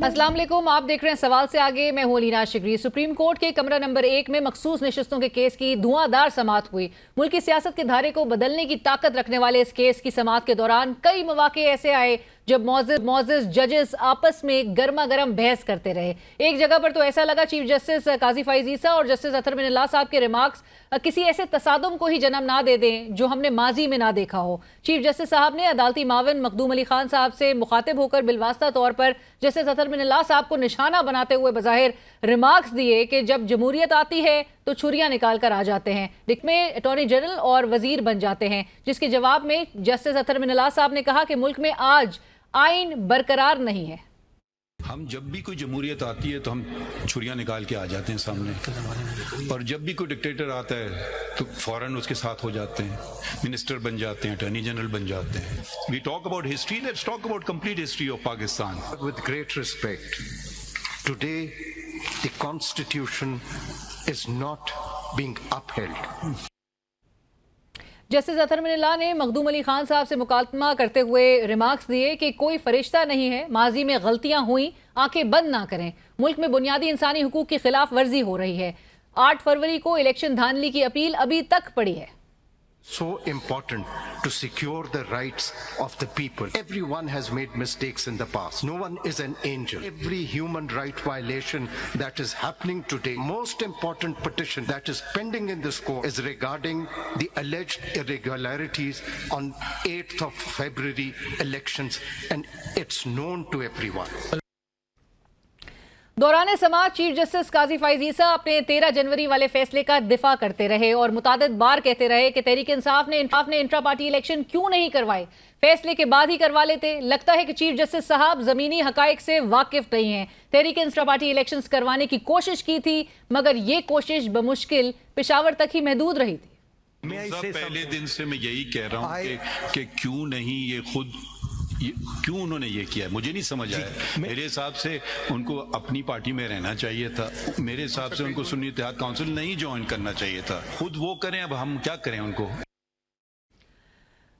अस्सलाम वालेकुम, आप देख रहे हैं सवाल से आगे। मैं हूं अलीना शिगरी। सुप्रीम कोर्ट के कमरा नंबर 1 में मखसूस नशिस्तों के केस की धुआंधार समाअत हुई। मुल्क की सियासत के धारे को बदलने की ताकत रखने वाले इस केस की समाअत के दौरान कई मौके ऐसे आए जब मौजिज जजेस आपस में गर्मा गर्म बहस करते रहे। एक जगह पर तो ऐसा लगा चीफ जस्टिस काजी फैज ईसा और जस्टिस अतहर मिनल्लाह साहब के रिमार्क्स किसी ऐसे तसादुम को ही जन्म ना दे दें जो हमने माजी में ना देखा हो। चीफ जस्टिस साहब ने अदालती मावन मखदूम अली खान साहब से मुखातिब होकर बिलवास्ता तौर पर जस्टिस अतहर मिनल्लाह साहब को निशाना बनाते हुए बज़ाहिर रिमार्क्स दिए कि जब जमहूरियत आती है तो छुरियां निकाल कर आ जाते हैं, में अटॉर्नी जनरल और वजीर बन जाते हैं। जिसके जवाब में जस्टिस अतहर मिनल्लाह साहब ने कहा कि मुल्क में आज आइन बरकरार नहीं है। हम जब भी कोई जमहूरियत आती है तो हम छुरियां निकाल के आ जाते हैं सामने, और जब भी कोई डिक्टेटर आता है तो फौरन उसके साथ हो जाते हैं, मिनिस्टर बन जाते हैं, अटॉर्नी जनरल बन जाते हैं। We talk about history, let's talk about complete history of Pakistan. With great respect, today the constitution is not being upheld. Justice Athar Minallah ने मखदूम अली खान साहब से मुकालमा करते हुए रिमार्क्स दिए कि कोई फरिश्ता नहीं है, माजी में गलतियां हुई, आंखें बंद ना करें। मुल्क में बुनियादी इंसानी हुकूक की खिलाफ वर्जी हो रही है। 8 फरवरी को इलेक्शन धांधली की अपील अभी तक पड़ी है। So important to secure the rights of the people. Everyone has made mistakes in the past. No one is an angel. Every human right violation that is happening today, most important petition that is pending in this court is regarding the alleged irregularities on 8th of February elections, and it's known to everyone. दौरान समाअत chief justice काजी फैज ईसा अपने 13 जनवरी वाले फैसले का दिफा करते रहे और मुतादिद बार कहते रहे कि तहरीक इंसाफ ने इंट्रा पार्टी इलेक्शन क्यों नहीं करवाए, फैसले के बाद ही करवा लेते। लगता है कि चीफ जस्टिस साहब जमीनी हकायक से वाकिफ नहीं हैं। तहरीक इंट्रा पार्टी इलेक्शंस करवाने की कोशिश की थी, मगर ये कोशिश बमुश्किल पेशावर तक ही महदूद रही थी। पहले दिन से मैं यही कह रहा हूँ कि क्यों नहीं क्यों उन्होंने ये किया है, मुझे नहीं समझ आया। मेरे हिसाब से उनको अपनी पार्टी में रहना चाहिए था। मेरे हिसाब से उनको सुन्नी इत्तेहाद काउंसिल नहीं ज्वाइन करना चाहिए था। खुद वो करें, अब हम क्या करें उनको।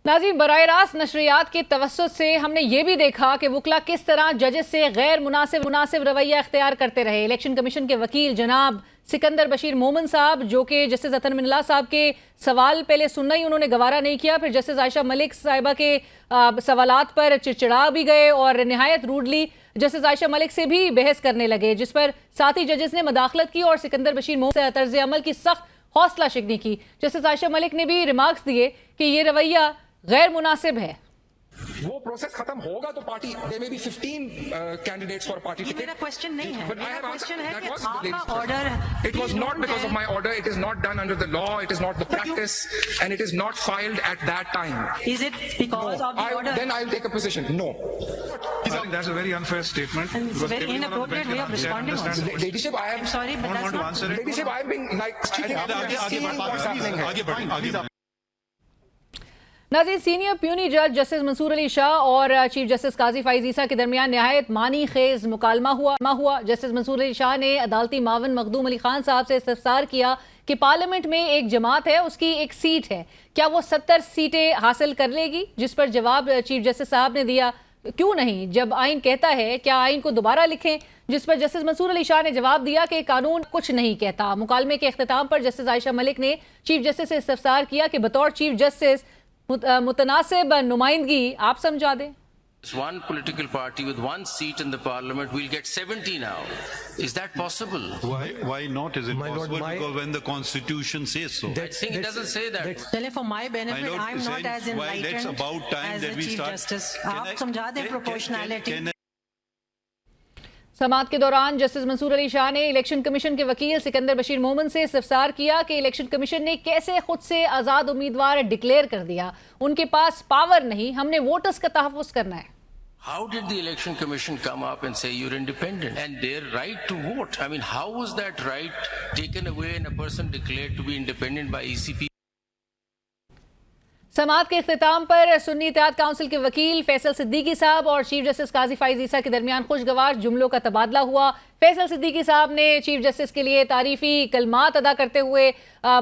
नाज़रीन, बराह रास्त नशरियात के तवस्सुत से हमने ये भी देखा कि वकला किस तरह जजेस से गैर मुनासिब रवैया इख्तियार करते रहे। इलेक्शन कमीशन के वकील जनाब सिकंदर बशीर मोमन साहब, जो कि जस्टिस अतहर मिनल्लाह साहब के सवाल पहले सुनना ही उन्होंने गवारा नहीं किया, फिर जस्टिस आयशा मलिक साहिबा के सवालात पर चिड़चिड़ा भी गए और नहायत रूडली जस्टिस आयशा मलिक से भी बहस करने लगे, जिस पर साथी जजेस ने मदाखलत की और सिकंदर बशीर मोमन से तर्ज अमल की सख्त हौसला शिकनी की। जस्टिस आयशा मलिक ने भी रिमार्क्स दिए कि ये रवैया गैर मुनासिब है। वो प्रोसेस खत्म होगा तो party there may be 15 candidates for a party ticket. मेरा क्वेश्चन नहीं है, But I have question answered. है That कि was आपका order It was not because of my order. It is not done under the law. It is not the practice, and it is not filed at that time. Is it because of the order? Then I'll take a position. No. I think that's a very unfair statement. And it's a very inappropriate way of responding also. Ladyship, I am. I'm sorry, but don't that's want to not. answer it. Ladyship, I am being like. I think I'm seeing what's happening here. आगे बढ़ें। नाज़रीन, senior puny जज justice Mansoor Ali Shah और chief justice काजी फैज ईसा के दरमियान नहायत मानी खेज मुकालमा हुआ। जस्टिस मंसूर अली शाह ने अदालती मावन मखदूम अली खान साहब से इस्तफसार किया कि पार्लियामेंट में एक जमात है, उसकी एक सीट है, क्या वो 70 सीटें हासिल कर लेगी? जिस पर जवाब चीफ जस्टिस साहब ने दिया, क्यों नहीं, जब आइन कहता है क्या आइन को दोबारा लिखें? जिस पर जस्टिस मंसूर अली शाह ने जवाब दिया कि कानून कुछ नहीं कहता। मुकालमे के अख्तिताम पर जस्टिस आयशा मलिक ने चीफ जस्टिस से इस्तफसार किया कि बतौर चीफ जस्टिस मुतनासिब नुमाइंदगी आप समझा दें। One political party with one seat in the parliament will get 70 now. Is that possible? Why not? Is it possible? Because when the constitution says so. I think it doesn't say that. Chale, for my benefit, I'm not as enlightened as the Chief Justice. आप समझा दें proportionality. समाअत के दौरान justice Mansoor Ali Shah ने election commission के वकील सिकंदर बशीर मोमन से इस्तफसार किया कि इलेक्शन कमीशन ने कैसे खुद से आज़ाद उम्मीदवार डिक्लेयर कर दिया। उनके पास पावर नहीं, हमने वोटर्स का तहफ़्फ़ुज़ करना है। How did the election commission come up and say you're independent and their right to vote? I mean, how was that right taken away and a person declared to be independent by ECP? समाअत के इख्तिताम पर Sunni Ittehad council के वकील फैसल सिद्दीकी साहब और chief justice काजी फैज ईसा के दरमियान खुशगवार जुमलों का तबादला हुआ। फैसल सिद्दीकी साहब ने चीफ जस्टिस के लिए तारीफी कलमात अदा करते हुए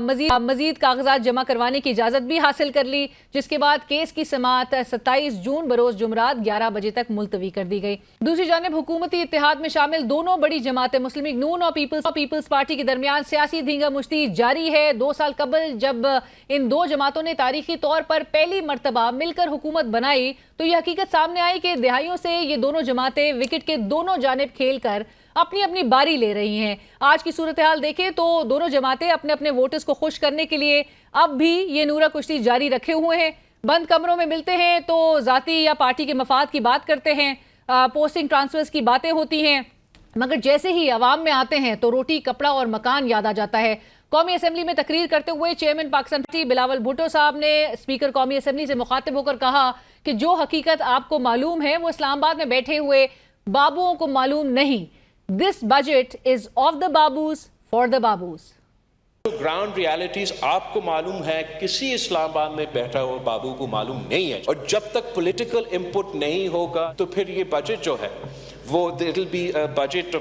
मजीद कागजात जमा करवाने की इजाज़त भी हासिल कर ली, जिसके बाद केस की समाअत 27 जून बरोज़ जुमरात 11 बजे तक मुलतवी कर दी गई। दूसरी जानिब हुकूमती इत्तेहाद में शामिल दोनों बड़ी जमातें मुस्लिम लीग नून और पीपल्स पार्टी के दरमियान सियासी धींगा मुश्ती जारी है। 2 साल कबल जब इन दो जमातों ने तारीखी तौर पर पहली मरतबा मिलकर हुकूमत बनाई तो यह हकीकत सामने आई कि दहाइयों से ये दोनों जमातें विकेट के दोनों जानिब खेलकर अपनी अपनी बारी ले रही हैं। आज की सूरत हाल देखें तो दोनों जमातें अपने अपने वोटर्स को खुश करने के लिए अब भी ये नूरा कुश्ती जारी रखे हुए हैं। बंद कमरों में मिलते हैं तो जाती या पार्टी के मफाद की बात करते हैं, पोस्टिंग ट्रांसफर्स की बातें होती हैं, मगर जैसे ही अवाम में आते हैं तो रोटी कपड़ा और मकान याद आ जाता है। कौमी असम्बली में तकरीर करते हुए चेयरमैन पाकिस्तान पार्टी बिलावल भुट्टो साहब ने स्पीकर कौमी असम्बली से मुखातिब होकर कहा कि जो हकीकत आपको मालूम है वो इस्लामाबाद में बैठे हुए बाबुओं को मालूम नहीं। This budget is of the babus for the babus. Ground realities आपको मालूम है, किसी इस्लामाबाद में बैठा हुआ बाबू को मालूम नहीं है। और जब तक पॉलिटिकल इनपुट नहीं होगा तो फिर ये बजट जो है वो it will be a budget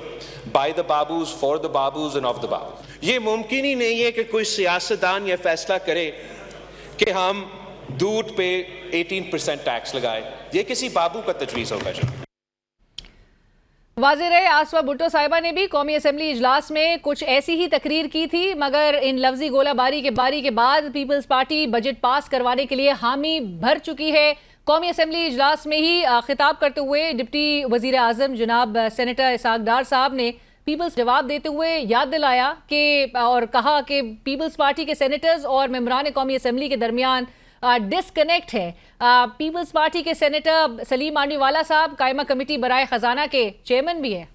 by the babus for the babus end of the babus. ये मुमकिन ही नहीं है कि कोई सियासतदान यह फैसला करे कि हम दूध पे 18% टैक्स लगाए। ये किसी बाबू का तजवीज़ होगा जी। वाज़ेह रहे आसवा भुट्टो साहिबा ने भी कौमी असम्बली इजलास में कुछ ऐसी ही तकरीर की थी, मगर इन लफ्जी गोलाबारी के बाद पीपल्स पार्टी बजट पास करवाने के लिए हामी भर चुकी है। कौमी असम्बली इजलास में ही खिताब करते हुए डिप्टी वज़ीर आज़म जनाब सेनेटर इसाक डार साहब ने पीपल्स जवाब देते हुए याद दिलाया कि और कहा कि पीपल्स पार्टी के सेनेटर्स और मेंबरान कौमी असम्बली के दरमियान डिस्कनेक्ट है। पीपल्स पार्टी के सेनेटर सलीम मांडीवाला साहब कायमा कमेटी बराए खजाना के चेयरमैन भी हैं।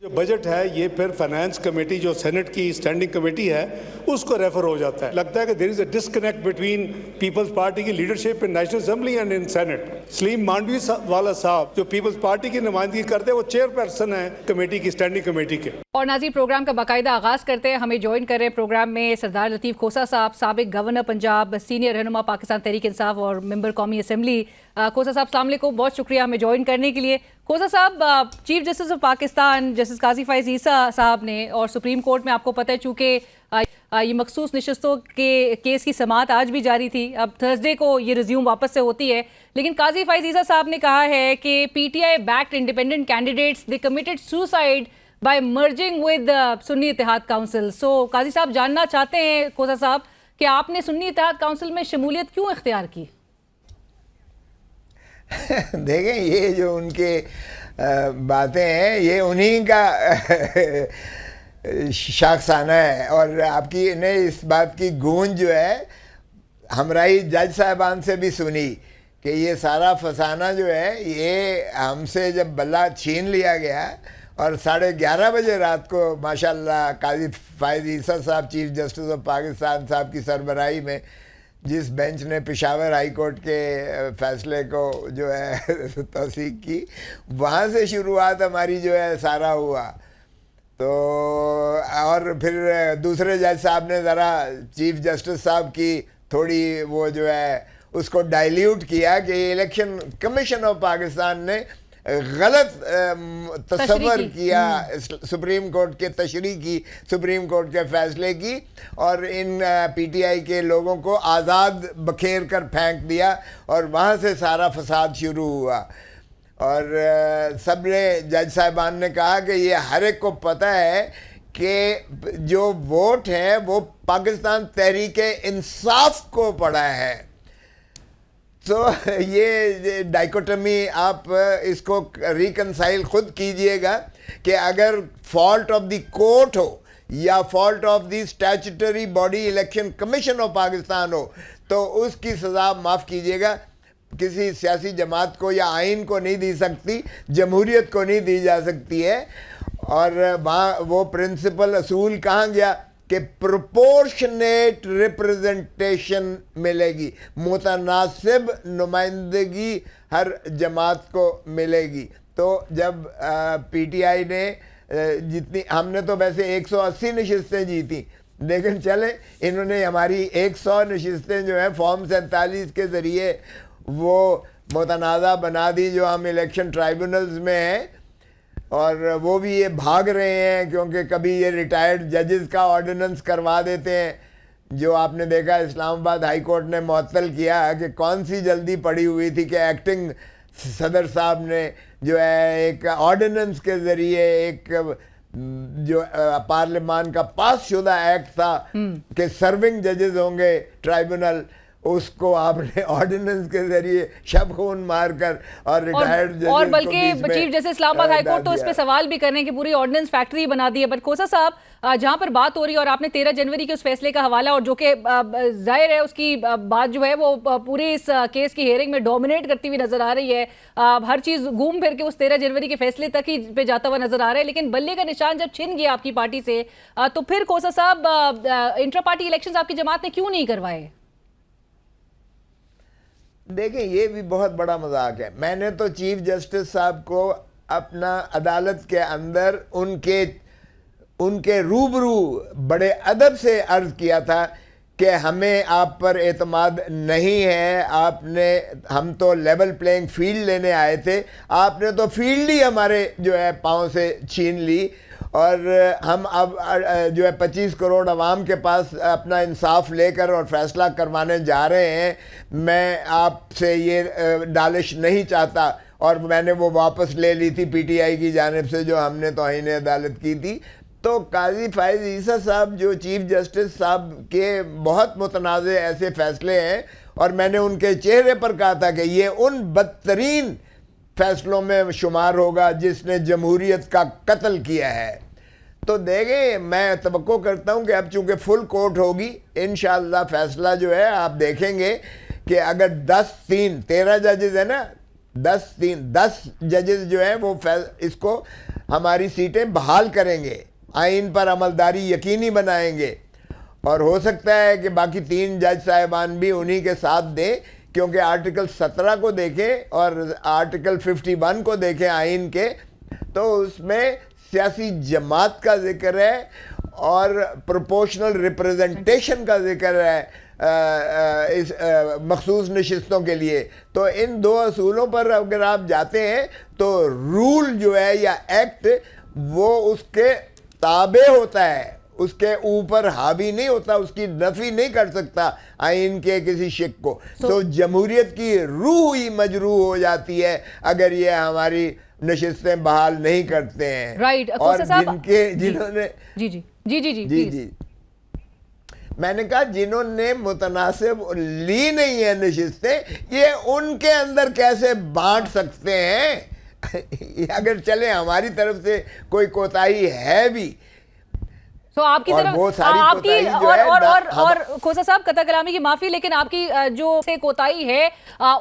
जो बजट है ये फिर फाइनेंस कमेटी जो सेनेट की स्टैंडिंग कमेटी है उसको रेफर हो जाता है। लगता है कि there is a disconnect between peoples party की leadership in national assembly and in senate. Salim Mandviwala sahab जो पीपल्स पार्टी की नुमाइंदगी करते हैं वो चेयरपर्सन है कमेटी की, स्टैंडिंग कमेटी के। और नाज़रीन प्रोग्राम का बाकायदा आगाज करते हैं। हमें ज्वाइन कर रहे हैं प्रोग्राम में सरदार लतीफ़ खोसा साहब, साबिक गवर्नर पंजाब, सीनियर रहनुमा पाकिस्तान तहरीक इंसाफ और मेंबर कौमी असम्बली। खोसा साहब अस्सलाम वालेकुम, बहुत शुक्रिया हमें ज्वाइन करने के लिए। Khosa sahab, chief justice of Pakistan justice Qazi Faez Isa sahab ने और सुप्रीम कोर्ट में आपको पता है चूँकि ये मखसूस नशस्तों के केस की समाअत आज भी जारी थी, अब थर्सडे को ये रिज्यूम वापस से होती है, लेकिन काजी फ़ाइज़ ईसा साहब ने कहा है कि PTI backed independent candidates they committed suicide by merging with Sunni Ittehad council. So Qazi sahab जानना चाहते हैं खोसा साहब कि आपने सुन्नी इत्तेहाद काउंसिल में शमूलियत क्यों इख्तियार की? देखें, ये जो उनके बातें हैं ये उन्हीं का शाखसाना है और आपकी ने इस बात की गूंज जो है हमराई जज साहबान से भी सुनी कि ये सारा फसाना जो है ये हमसे जब बल्ला छीन लिया गया और 11:30 बजे रात को माशाल्लाह काजी फ़ाइज़ ईसा साहब चीफ जस्टिस ऑफ पाकिस्तान साहब की सरबराही में जिस बेंच ने पेशावर हाई कोर्ट के फ़ैसले को जो है तौसीक की, वहाँ से शुरुआत हमारी जो है सारा हुआ। तो और फिर दूसरे जज साहब ने ज़रा चीफ जस्टिस साहब की थोड़ी वो जो है उसको डाइल्यूट किया कि इलेक्शन कमीशन ऑफ पाकिस्तान ने गलत तस्वर किया सुप्रीम कोर्ट के तशरीह की, सुप्रीम कोर्ट के फैसले की, और इन PTI के लोगों को आज़ाद बखेर कर फेंक दिया और वहाँ से सारा फसाद शुरू हुआ। और सब ने जज साहिबान ने कहा कि ये हर एक को पता है कि जो वोट है वो पाकिस्तान तहरीक इंसाफ को पड़ा है। तो ये डाइकोटमी आप इसको रिकनसाइल खुद कीजिएगा कि अगर फॉल्ट ऑफ द कोर्ट हो या fault of the statutory body election commission of Pakistan हो तो उसकी सज़ा माफ़ कीजिएगा किसी सियासी जमात को या आइन को नहीं दी सकती, जमहूरियत को नहीं दी जा सकती है। और वहाँ वो प्रिंसिपल असूल कहाँ गया कि प्रोपोर्शनेट रिप्रेजेंटेशन मिलेगी, मुतनासिब नुमाइंदगी हर जमात को मिलेगी। तो जब PTI ने जितनी, हमने तो वैसे 180 नशिस्तें जीती, लेकिन चले इन्होंने हमारी 100 नशिस्तें जो हैं फॉर्म 47 के ज़रिए वो मुतनाज़ा बना दी जो हम इलेक्शन ट्राइब्यूनल्स में हैं। और वो भी ये भाग रहे हैं क्योंकि कभी ये रिटायर्ड जजेस का ऑर्डिनेंस करवा देते हैं, जो आपने देखा इस्लामाबाद हाई कोर्ट ने मुअत्तल किया कि कौन सी जल्दी पड़ी हुई थी कि एक्टिंग सदर साहब ने जो है एक ऑर्डिनेंस के ज़रिए एक जो पार्लियामान का पास शुदा एक्ट था कि सर्विंग जजेस होंगे ट्राइब्यूनल, उसको आपने ऑर्डिनेंस के जरिए शब खून मारकर और रिटायर्ड जजेस और बल्कि chief justice Islamabad high court तो इस पे सवाल भी करने की पूरी ऑर्डिनेंस फैक्ट्री बना दी है। बट खोसा साहब, जहां पर बात हो रही है और आपने 13 जनवरी के उस फैसले का हवाला, और जो कि जाहिर है उसकी बात जो है वो पूरी इस केस की हेयरिंग में डोमिनेट करती हुई नजर आ रही है, हर चीज घूम फिर के उस 13 जनवरी के फैसले तक ही पे जाता हुआ नजर आ रहा है। लेकिन बल्ले का निशान जब छिन गया आपकी पार्टी से, तो फिर खोसा साहब इंटर पार्टी इलेक्शन आपकी जमात ने क्यों नहीं करवाए? देखें, ये भी बहुत बड़ा मजाक है। मैंने तो चीफ जस्टिस साहब को अपना अदालत के अंदर उनके रूबरू बड़े अदब से अर्ज किया था कि हमें आप पर एतमाद नहीं है, हम तो लेवल प्लेइंग फील्ड लेने आए थे, आपने तो फील्ड ही हमारे जो है पाँव से छीन ली, और हम अब जो है 25 करोड़ अवाम के पास अपना इंसाफ लेकर और फैसला करवाने जा रहे हैं। मैं आपसे ये नालिश नहीं चाहता, और मैंने वो वापस ले ली थी पीटीआई की जानिब से जो हमने तौहीन अदालत की थी। तो काजी फाइज ईसा साहब जो चीफ जस्टिस साहब के बहुत मुतनाज़ ऐसे फैसले हैं, और मैंने उनके चेहरे पर कहा था कि ये उन बदतरीन फैसलों में शुमार होगा जिसने जमहूरियत का कत्ल किया है। तो देखें, मैं तवक्को करता हूं कि अब चूंकि फुल कोर्ट होगी, इंशाअल्लाह फैसला जो है आप देखेंगे कि अगर 13 जजेस है ना, 10 जजेस जो है वो इसको हमारी सीटें बहाल करेंगे, आइन पर अमलदारी यकीनी बनाएंगे, और हो सकता है कि बाकी 3 जज साहिबान भी उन्हीं के साथ दें, क्योंकि आर्टिकल 17 को देखें और आर्टिकल 51 को देखें आइन के, तो उसमें सियासी जमात का जिक्र है और प्रोपोर्शनल रिप्रेजेंटेशन का जिक्र है इस मखसूस नशिस्तों के लिए। तो इन 2 असूलों पर अगर आप जाते हैं तो रूल जो है या एक्ट वो उसके ताबे होता है, उसके ऊपर हावी नहीं होता, उसकी नफी नहीं कर सकता आइन के किसी शिक को। तो जमहूरियत की रूह ही मजरूह हो जाती है अगर ये हमारी नशिस्तें बहाल नहीं करते हैं। राइट। और जिन्होंने जी मैंने कहा जिन्होंने मुतनासिब ली नहीं है नशिस्तें, ये उनके अंदर कैसे बांट सकते हैं? अगर चले हमारी तरफ से कोई कोताही है भी तो आपकी तरफ आपकी और खोसा साहब कता कलामी की माफी, लेकिन आपकी जो से कोताही है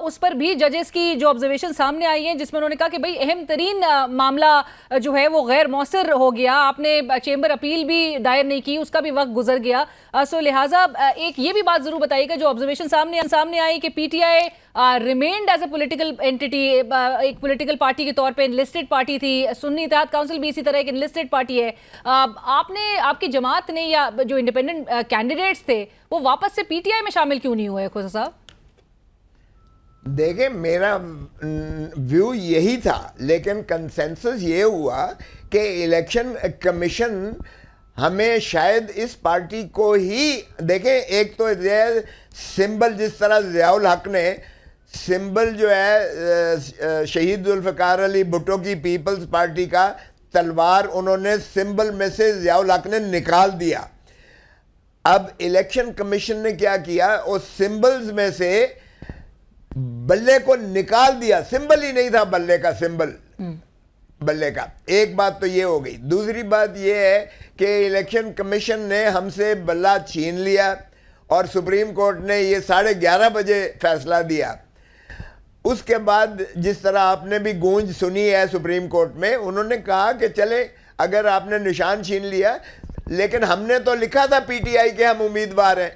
उस पर भी जजेस की जो ऑब्जर्वेशन सामने आई है, जिसमें उन्होंने कहा कि भाई अहम तरीन मामला जो है वो गैर मौसर हो गया, आपने चेंबर अपील भी दायर नहीं की, उसका भी वक्त गुजर गया। सो लिहाजा एक ये भी बात जरूर बताइएगा जो ऑब्जर्वेशन सामने आई कि PTI remained as a political entity, एक पॉलिटिकल पार्टी के तौर पे इनलिस्टेड पार्टी थी, सुन्नी इत्तेहाद काउंसिल भी इसी तरह एक इनलिस्टेड पार्टी है। आपकी जमात ने या जो इंडिपेंडेंट कैंडिडेट्स थे वो वापस से पीटीआई में शामिल क्यों नहीं हुए खोसा साहब? देखें, मेरा व्यू यही था, लेकिन कंसेंसस ये हुआ कि इलेक्शन कमीशन हमें शायद इस पार्टी को ही देखें, एक तो सिंबल जिस तरह ज़ियाउल हक ने सिंबल जो है शहीद जुल्फ़िकार अली भुट्टो की पीपल्स पार्टी का तलवार, उन्होंने सिंबल में से ज़ियाउल हक ने निकाल दिया। अब इलेक्शन कमीशन ने क्या किया, उस सिंबल्स में से बल्ले को निकाल दिया, सिंबल ही नहीं था बल्ले का, सिंबल बल्ले का। एक बात तो ये हो गई। दूसरी बात ये है कि इलेक्शन कमीशन ने हमसे बल्ला छीन लिया और सुप्रीम कोर्ट ने ये 11:30 बजे फैसला दिया। उसके बाद जिस तरह आपने भी गूंज सुनी है सुप्रीम कोर्ट में, उन्होंने कहा कि चले अगर आपने निशान छीन लिया, लेकिन हमने तो लिखा था पीटीआई के हम उम्मीदवार हैं,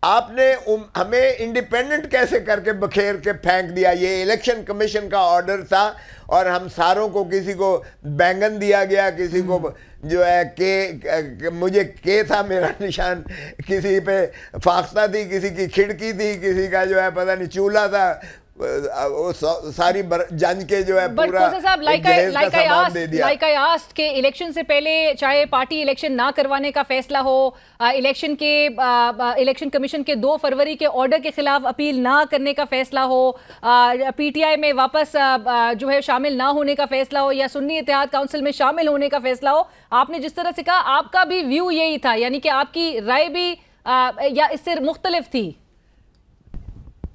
आपने हमें इंडिपेंडेंट कैसे करके बखेर के फेंक दिया? ये इलेक्शन कमीशन का ऑर्डर था और हम सारों को, किसी को बैंगन दिया गया, किसी को जो है के मुझे के था मेरा निशान, किसी पे फाख्ता थी, किसी की खिड़की थी, किसी का जो है पता नहीं चूल्हा था, वो सारी जंज के जो है बट पूरा साहब लाइक आई आस्क्ड के इलेक्शन से पहले चाहे पार्टी इलेक्शन ना करवाने का फैसला हो, इलेक्शन कमीशन के 2 फरवरी के ऑर्डर के खिलाफ अपील ना करने का फैसला हो, पीटीआई में वापस जो है शामिल ना होने का फैसला हो, या सुन्नी इत्तेहाद काउंसिल में शामिल होने का फैसला हो, आपने जिस तरह से कहा आपका भी व्यू यही था, यानी कि आपकी राय भी या इससे मुख्तलिफ थी?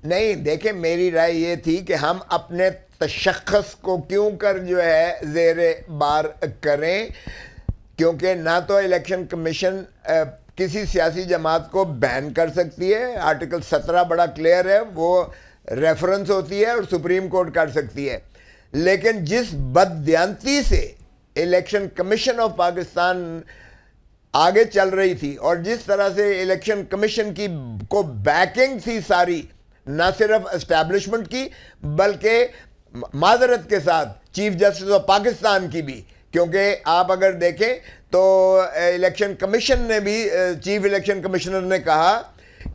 नहीं, देखें, मेरी राय ये थी कि हम अपने तशख्खुस को क्यों कर जो है ज़ेरे बार करें, क्योंकि ना तो इलेक्शन कमीशन किसी सियासी जमात को बैन कर सकती है, आर्टिकल 17 बड़ा क्लियर है, वो रेफरेंस होती है और सुप्रीम कोर्ट कर सकती है, लेकिन जिस बददियांती से इलेक्शन कमीशन ऑफ पाकिस्तान आगे चल रही थी और जिस तरह से इलेक्शन कमीशन की को बैकिंग थी सारी, ना सिर्फ एस्टैब्लिशमेंट की बल्कि माजरत के साथ चीफ जस्टिस ऑफ पाकिस्तान की भी, क्योंकि आप अगर देखें तो इलेक्शन कमीशन ने भी, चीफ इलेक्शन कमिश्नर ने कहा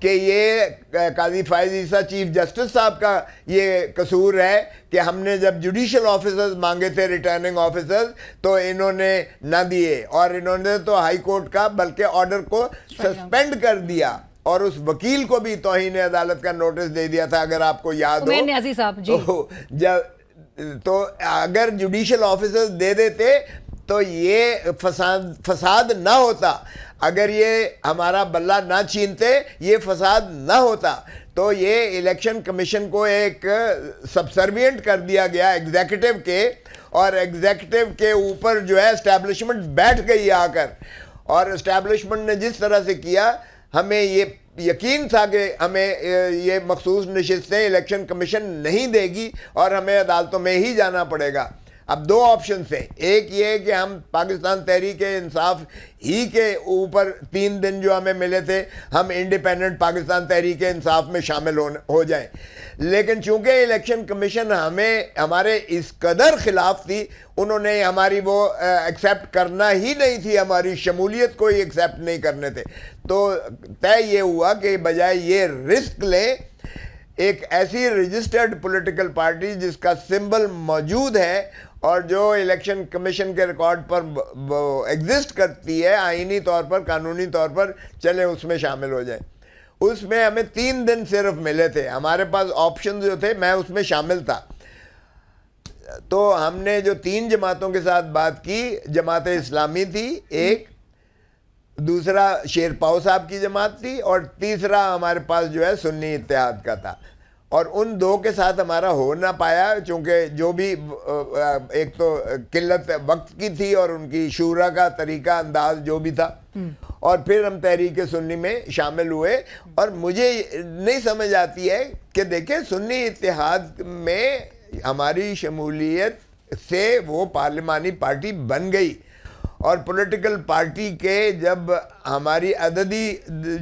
कि ये काजी फायज ईसा चीफ जस्टिस साहब का ये कसूर है कि हमने जब जुडिशल ऑफिसर्स मांगे थे, रिटर्निंग ऑफिसर्स, तो इन्होंने ना दिए और इन्होंने तो हाई कोर्ट का बल्कि ऑर्डर को सस्पेंड कर दिया और उस वकील को भी तौहीन अदालत का नोटिस दे दिया था, अगर आपको याद हो न्याज़ी साहब जी। तो अगर जुडिशल ऑफिसर्स दे देते तो ये फसाद ना होता, अगर ये हमारा बल्ला ना छीनते, ये फसाद ना होता, तो ये इलेक्शन कमीशन को एक सबसर्विएंट कर दिया गया एग्जीक्यूटिव के, और एग्जीक्यूटिव के ऊपर जो है एस्टैब्लिशमेंट बैठ गई आकर, और एस्टैब्लिशमेंट ने जिस तरह से किया, हमें ये यकीन था कि हमें ये मखसूस नशिस्तें इलेक्शन कमीशन नहीं देगी और हमें अदालतों में ही जाना पड़ेगा। अब 2 ऑप्शन थे, एक ये कि हम पाकिस्तान तहरीक इंसाफ ही के ऊपर 3 दिन जो हमें मिले थे, हम इंडिपेंडेंट पाकिस्तान तहरीक इंसाफ में शामिल हो जाएं, लेकिन चूंकि इलेक्शन कमीशन हमारे इस कदर खिलाफ थी, उन्होंने हमारी वो एक्सेप्ट करना ही नहीं थी, हमारी शमूलियत को ही एक्सेप्ट नहीं करने थे, तो तय ये हुआ कि बजाय ये रिस्क लें, एक ऐसी रजिस्टर्ड पॉलिटिकल पार्टी जिसका सिंबल मौजूद है और जो इलेक्शन कमीशन के रिकॉर्ड पर एग्जिस्ट करती है, आईनी तौर पर, कानूनी तौर पर, चले उसमें शामिल हो जाए। उसमें हमें 3 दिन सिर्फ मिले थे, हमारे पास ऑप्शन जो थे, मैं उसमें शामिल था, तो हमने जो 3 जमातों के साथ बात की, जमात इस्लामी थी एक, दूसरा शेरपाव साहब की जमात थी, और तीसरा हमारे पास जो है सुन्नी इत्तेहाद का था, और उन 2 के साथ हमारा हो ना पाया, चूँकि जो भी एक तो किल्लत वक्त की थी और उनकी शूरा का तरीका अंदाज जो भी था, और फिर हम तहरीक सुन्नी में शामिल हुए। और मुझे नहीं समझ आती है कि देखें, सुन्नी इत्तेहाद में हमारी शमूलियत से वो पार्लिमानी पार्टी बन गई, और पॉलिटिकल पार्टी के जब हमारी अददी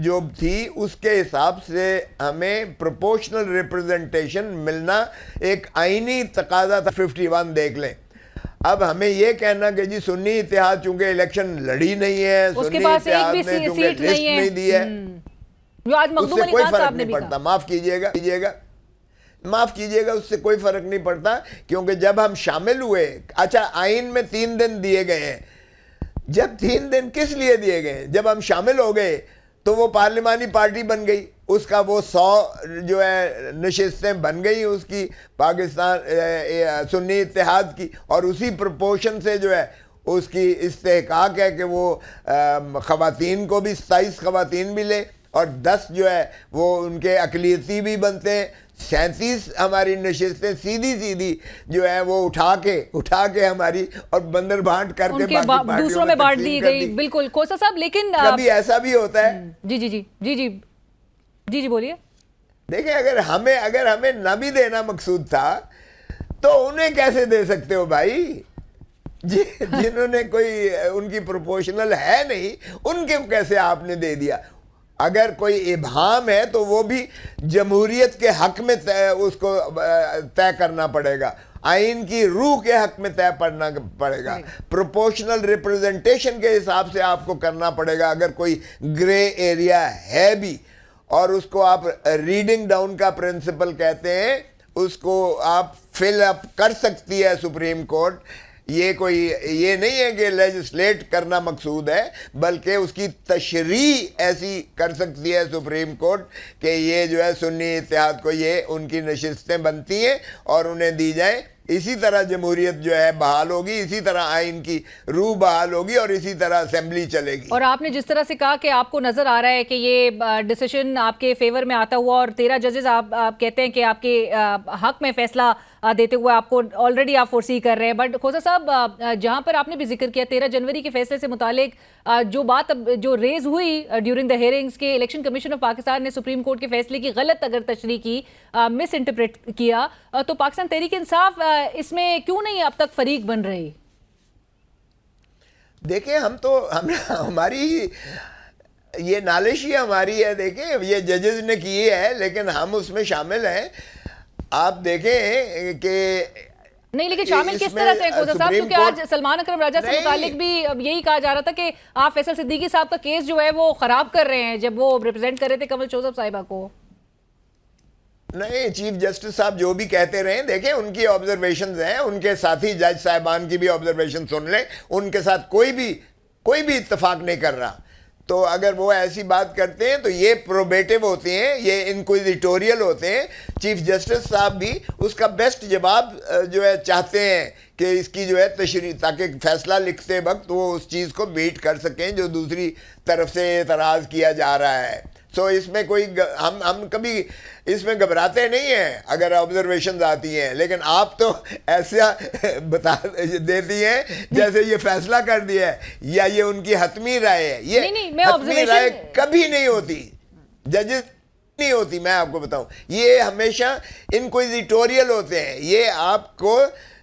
जो थी उसके हिसाब से हमें प्रोपोर्शनल रिप्रेजेंटेशन मिलना एक आईनी तकाजा था। 51 देख लें। अब हमें ये कहना कि जी सुन्नी इत्तेहाद चूंकि इलेक्शन लड़ी नहीं है, सुन्नी इत्तेहाद ने चूंकि लिस्ट नहीं दी है, उससे कोई फर्क नहीं पड़ता। माफ कीजिएगा, उससे कोई फर्क नहीं पड़ता, क्योंकि जब हम शामिल हुए, अच्छा आइन में 3 दिन दिए गए हैं, जब 3 दिन किस लिए दिए गए? जब हम शामिल हो गए तो वो पार्लिमानी पार्टी बन गई, उसका वो 100 जो है नशिस्तें बन गई उसकी, पाकिस्तान सुन्नी इत्तेहाद की, और उसी प्रोपोर्शन से जो है उसकी इस्तेहकाक है कि वो ख़वातीन को भी 27 ख़वातीन भी ले, और 10 जो है वो उनके अक़लियती भी बनते हैं। 37 हमारी नशिस्तें सीधी जो है वो उठा के हमारी और बंदर भांट करके दूसरों में बांट दी गई। बिल्कुल खोसा साहब, लेकिन कभी ऐसा भी होता है। जी बोलिए। देखिए, अगर हमें न भी देना मकसूद था तो उन्हें कैसे दे सकते हो भाई? जिन्होंने कोई उनकी प्रोपोर्शनल है नहीं, उनके कैसे आपने दे दिया? अगर कोई इबाम है तो वो भी जमहूरियत के हक में उसको तय करना पड़ेगा, आइन की रूह के हक में तय करना पड़ेगा, प्रोपोर्शनल रिप्रेजेंटेशन के हिसाब से आपको करना पड़ेगा। अगर कोई ग्रे एरिया है भी, और उसको आप रीडिंग डाउन का प्रिंसिपल कहते हैं, उसको आप फिल अप कर सकती है सुप्रीम कोर्ट। ये नहीं है कि लेजिस्लेट करना मकसूद है, बल्कि उसकी तशरीह ऐसी कर सकती है सुप्रीम कोर्ट कि ये जो है सुन्नी इत्तेहाद को ये उनकी नशिस्तें बनती हैं और उन्हें दी जाएं। इसी तरह जमहूरियत जो है बहाल होगी, इसी तरह आइन की रूह बहाल होगी और इसी तरह असेंबली चलेगी। और आपने जिस तरह से कहा कि आपको नजर आ रहा है कि ये डिसीजन आपके फेवर में आता हुआ और 13 जजेस आप कहते हैं कि आपके हक में फैसला देते हुए आपको ऑलरेडी आप फोर्सी कर रहे हैं। बट खोसा साहब, जहां पर आपने भी जिक्र किया 13 जनवरी के फैसले से मुतालिक जो बात जो रेज हुई ड्यूरिंग द हियरिंग्स के इलेक्शन कमीशन ऑफ पाकिस्तान ने सुप्रीम कोर्ट के फैसले की गलत अगर तशरीह की, मिस इंटरप्रेट किया, तो पाकिस्तान तहरीक इंसाफ इसमें क्यों नहीं अब तक फरीक बन रही? देखिए, हमारी ये नालिश ही हमारी है। देखें, ये जजेस ने किए है लेकिन हम उसमें शामिल हैं। आप देखें कि नहीं, लेकिन शामिल किस तरह से खोसा साहब, क्योंकि आज सलमान अकरम राजा से मुतालिक भी यही कहा जा रहा था कि आप फैसल सिद्दीकी साहब का केस जो है वो खराब कर रहे हैं जब वो रिप्रेजेंट कर रहे थे कमल जोसेफ साहिबा को। नहीं, चीफ जस्टिस साहब जो भी कहते रहे, देखें उनकी ऑब्जर्वेशंस हैं, उनके साथी जज साहिबान की भी ऑब्जर्वेशन सुन लें। उनके साथ कोई भी इत्तेफाक नहीं कर रहा। तो अगर वो ऐसी बात करते हैं तो ये प्रोबेटिव होते हैं, ये इंक्विजिटोरियल होते हैं। चीफ जस्टिस साहब भी उसका बेस्ट जवाब जो है चाहते हैं कि इसकी जो है तशरीह, ताकि फैसला लिखते वक्त वो उस चीज़ को बीट कर सकें जो दूसरी तरफ से एतराज़ किया जा रहा है। सो इसमें कोई हम कभी इसमें घबराते नहीं हैं अगर ऑब्जर्वेशंस आती हैं, लेकिन आप तो ऐसा बता देती हैं जैसे ये फैसला कर दिया है या ये उनकी हतमी राय है। ये हतमी राय कभी नहीं होती, जजेस नहीं होती। मैं आपको बताऊं, ये हमेशा इनक्विजिटोरियल होते हैं। ये आपको